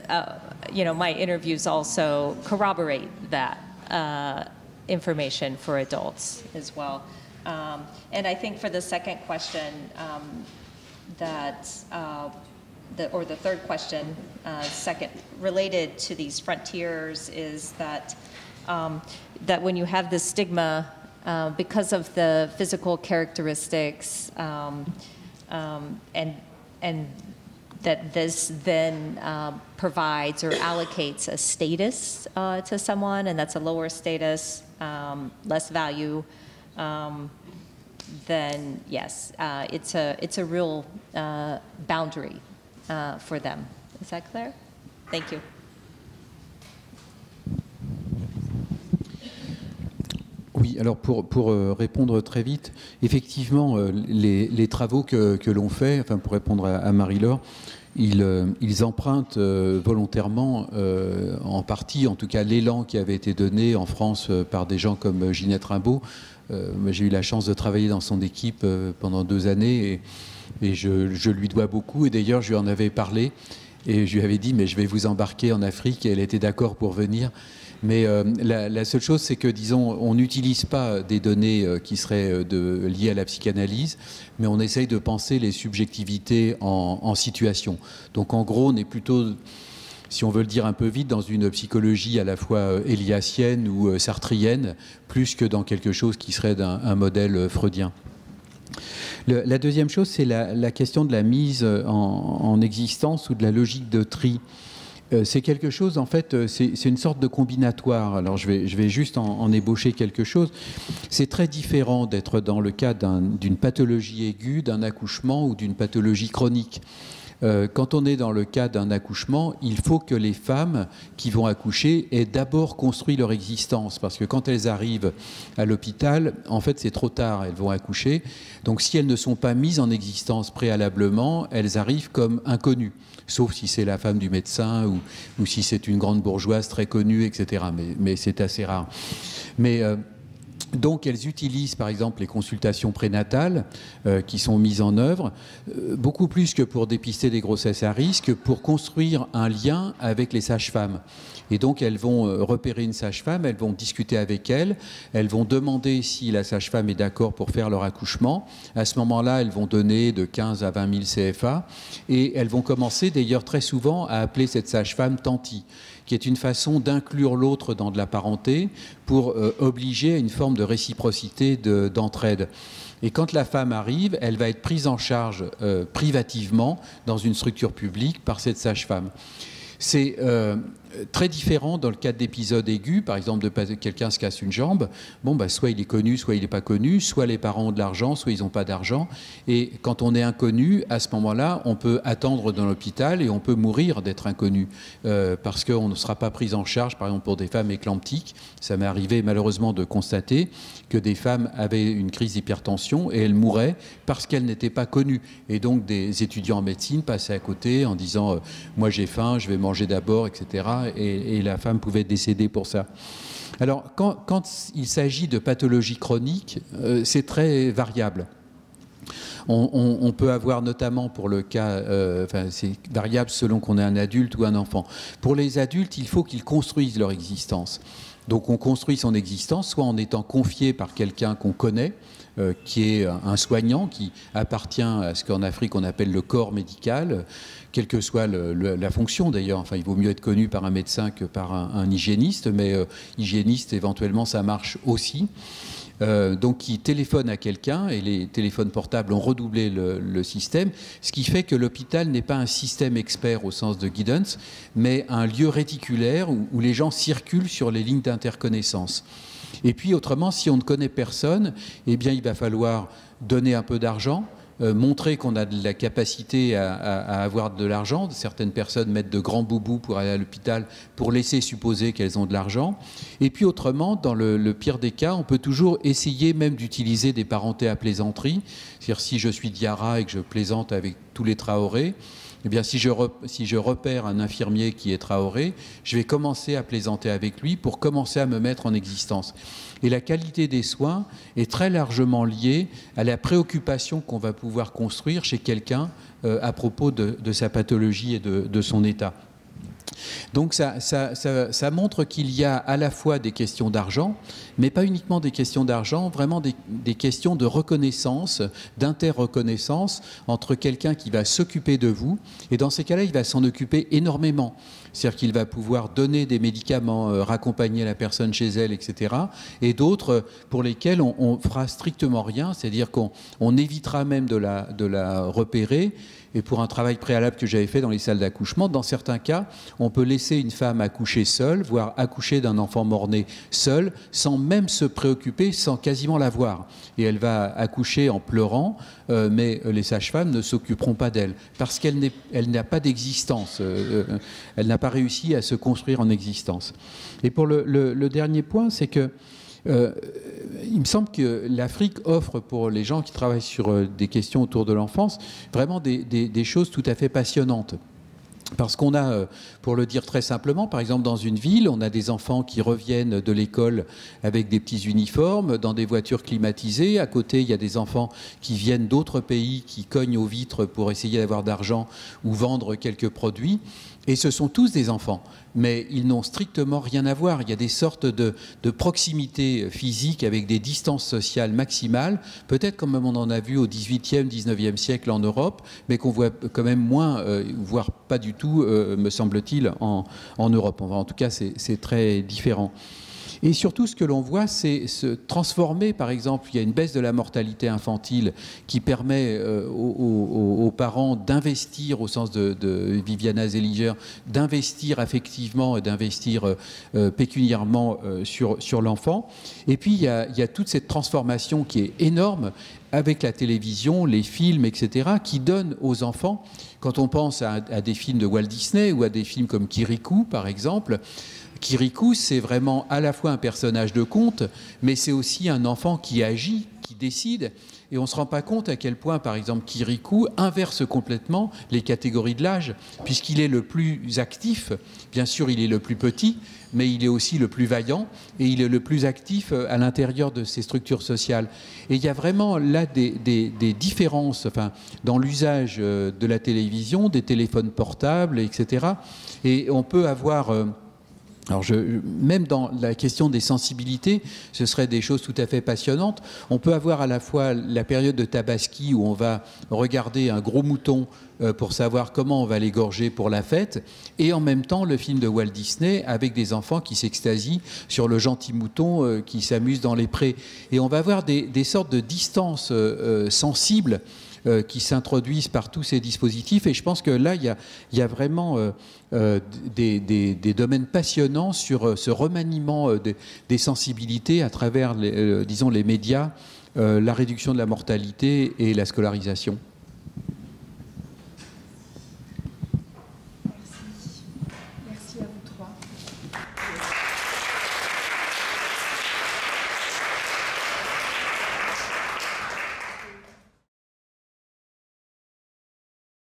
you know, my interviews also corroborate that information for adults as well. And I think for the second question, or the third question, second, related to these frontiers, is that that when you have this stigma, because of the physical characteristics, and that this then provides or allocates a status to someone, and that's a lower status, less value, then yes, it's a real boundary for them. Is that clear? Thank you. Oui, alors pour répondre très vite, effectivement, les travaux que l'on fait, enfin pour répondre à Marie-Laure, ils empruntent volontairement, en partie, en tout cas, l'élan qui avait été donné en France par des gens comme Ginette Rimbaud. J'ai eu la chance de travailler dans son équipe pendant 2 années et je lui dois beaucoup. Et d'ailleurs, je lui en avais parlé et je lui avais dit, mais je vais vous embarquer en Afrique, et elle était d'accord pour venir. Mais la seule chose, c'est que, disons, on n'utilise pas des données qui seraient liées à la psychanalyse, mais on essaye de penser les subjectivités en situation. Donc, en gros, on est plutôt, si on veut le dire un peu vite, dans une psychologie à la fois éliassienne ou sartrienne, plus que dans quelque chose qui serait un modèle freudien. La deuxième chose, c'est la question de la mise en existence ou de la logique de tri. C'est quelque chose, en fait, c'est une sorte de combinatoire. Alors, je vais juste en ébaucher quelque chose. C'est très différent d'être dans le cas d'une pathologie aiguë, d'un accouchement ou d'une pathologie chronique. Quand on est dans le cas d'un accouchement, il faut que les femmes qui vont accoucher aient d'abord construit leur existence, parce que quand elles arrivent à l'hôpital, en fait, c'est trop tard, elles vont accoucher. Donc, si elles ne sont pas mises en existence préalablement, elles arrivent comme inconnues, sauf si c'est la femme du médecin ou si c'est une grande bourgeoise très connue, etc. Mais c'est assez rare. Donc, elles utilisent, par exemple, les consultations prénatales qui sont mises en œuvre, beaucoup plus que pour dépister des grossesses à risque, pour construire un lien avec les sages-femmes. Et donc, elles vont repérer une sage-femme, elles vont discuter avec elle, elles vont demander si la sage-femme est d'accord pour faire leur accouchement. À ce moment-là, elles vont donner de 15 à 20 000 CFA et elles vont commencer, d'ailleurs, très souvent à appeler cette sage-femme tanti, qui est une façon d'inclure l'autre dans de la parenté pour obliger à une forme de réciprocité d'entraide. Et quand la femme arrive, elle va être prise en charge privativement dans une structure publique par cette sage-femme. C'est très différent dans le cadre d'épisodes aigus, par exemple de quelqu'un se casse une jambe. Bon, bah, soit il est connu, soit il n'est pas connu, soit les parents ont de l'argent, soit ils n'ont pas d'argent. Et quand on est inconnu, à ce moment-là, on peut attendre dans l'hôpital et on peut mourir d'être inconnu parce qu'on ne sera pas pris en charge, par exemple pour des femmes éclamptiques. Ça m'est arrivé malheureusement de constater que des femmes avaient une crise d'hypertension et elles mouraient parce qu'elles n'étaient pas connues. Et donc des étudiants en médecine passaient à côté en disant moi j'ai faim, je vais manger d'abord, etc. Et la femme pouvait décéder pour ça. Alors, quand il s'agit de pathologies chroniques, c'est très variable. On peut avoir notamment pour le cas, c'est variable selon qu'on est un adulte ou un enfant. Pour les adultes, il faut qu'ils construisent leur existence. Donc on construit son existence, soit en étant confié par quelqu'un qu'on connaît, qui est un soignant, qui appartient à ce qu'en Afrique on appelle le corps médical, quelle que soit la fonction d'ailleurs. Enfin, il vaut mieux être connu par un médecin que par un hygiéniste, mais hygiéniste éventuellement ça marche aussi. donc qui téléphone à quelqu'un, et les téléphones portables ont redoublé le système, ce qui fait que l'hôpital n'est pas un système expert au sens de guidance, mais un lieu réticulaire où les gens circulent sur les lignes d'interconnaissance. Et puis autrement, si on ne connaît personne, eh bien il va falloir donner un peu d'argent, montrer qu'on a de la capacité à avoir de l'argent. Certaines personnes mettent de grands boubous pour aller à l'hôpital pour laisser supposer qu'elles ont de l'argent. Et puis autrement, dans le pire des cas, on peut toujours essayer même d'utiliser des parentés à plaisanterie. C'est-à-dire si je suis Diarra et que je plaisante avec tous les Traoré, eh bien, si je repère un infirmier qui est Traoré, je vais commencer à plaisanter avec lui pour commencer à me mettre en existence. Et la qualité des soins est très largement liée à la préoccupation qu'on va pouvoir construire chez quelqu'un à propos de sa pathologie et de son état. Donc ça montre qu'il y a à la fois des questions d'argent, mais pas uniquement des questions d'argent, vraiment des questions de reconnaissance, d'inter-reconnaissance entre quelqu'un qui va s'occuper de vous, et dans ces cas-là, il va s'en occuper énormément. C'est-à-dire qu'il va pouvoir donner des médicaments, raccompagner la personne chez elle, etc. Et d'autres pour lesquels on fera strictement rien, c'est-à-dire qu'on évitera même de la repérer. Et pour un travail préalable que j'avais fait dans les salles d'accouchement, dans certains cas, on peut laisser une femme accoucher seule, voire accoucher d'un enfant mort-né seule, sans même se préoccuper, sans quasiment la voir. Et elle va accoucher en pleurant, mais les sages-femmes ne s'occuperont pas d'elle, parce qu'elle n'a pas d'existence. Elle n'a pas réussi à se construire en existence. Et pour le dernier point, c'est que il me semble que l'Afrique offre pour les gens qui travaillent sur des questions autour de l'enfance vraiment des choses tout à fait passionnantes. Parce qu'on a, pour le dire très simplement, par exemple dans une ville, on a des enfants qui reviennent de l'école avec des petits uniformes, dans des voitures climatisées. À côté, il y a des enfants qui viennent d'autres pays, qui cognent aux vitres pour essayer d'avoir d'argent ou vendre quelques produits. Et ce sont tous des enfants, mais ils n'ont strictement rien à voir. Il y a des sortes de proximité physique avec des distances sociales maximales, peut-être comme on en a vu au XVIIIe, XIXe siècle en Europe, mais qu'on voit quand même moins, voire pas du tout, me semble-t-il, en Europe. Enfin, en tout cas, c'est très différent. Et surtout, ce que l'on voit, c'est se transformer. Par exemple, il y a une baisse de la mortalité infantile qui permet aux parents d'investir, au sens de Viviana Zeliger, d'investir affectivement et d'investir pécuniairement sur l'enfant. Et puis, il y a toute cette transformation qui est énorme avec la télévision, les films, etc., qui donnent aux enfants, quand on pense à des films de Walt Disney ou à des films comme Kirikou, par exemple, Kirikou, c'est vraiment à la fois un personnage de conte, mais c'est aussi un enfant qui agit, qui décide. Et on ne se rend pas compte à quel point, par exemple, Kirikou inverse complètement les catégories de l'âge, puisqu'il est le plus actif. Bien sûr, il est le plus petit, mais il est aussi le plus vaillant et il est le plus actif à l'intérieur de ces structures sociales. Et il y a vraiment là des différences, enfin, dans l'usage de la télévision, des téléphones portables, etc. Et on peut avoir... Alors même dans la question des sensibilités, ce seraient des choses tout à fait passionnantes. On peut avoir à la fois la période de Tabaski où on va regarder un gros mouton pour savoir comment on va l'égorger pour la fête, et en même temps le film de Walt Disney avec des enfants qui s'extasient sur le gentil mouton qui s'amuse dans les prés. Et on va avoir des sortes de distances sensibles qui s'introduisent par tous ces dispositifs. Et je pense que là, il y a vraiment des domaines passionnants sur ce remaniement des sensibilités à travers, disons, les médias, la réduction de la mortalité et la scolarisation.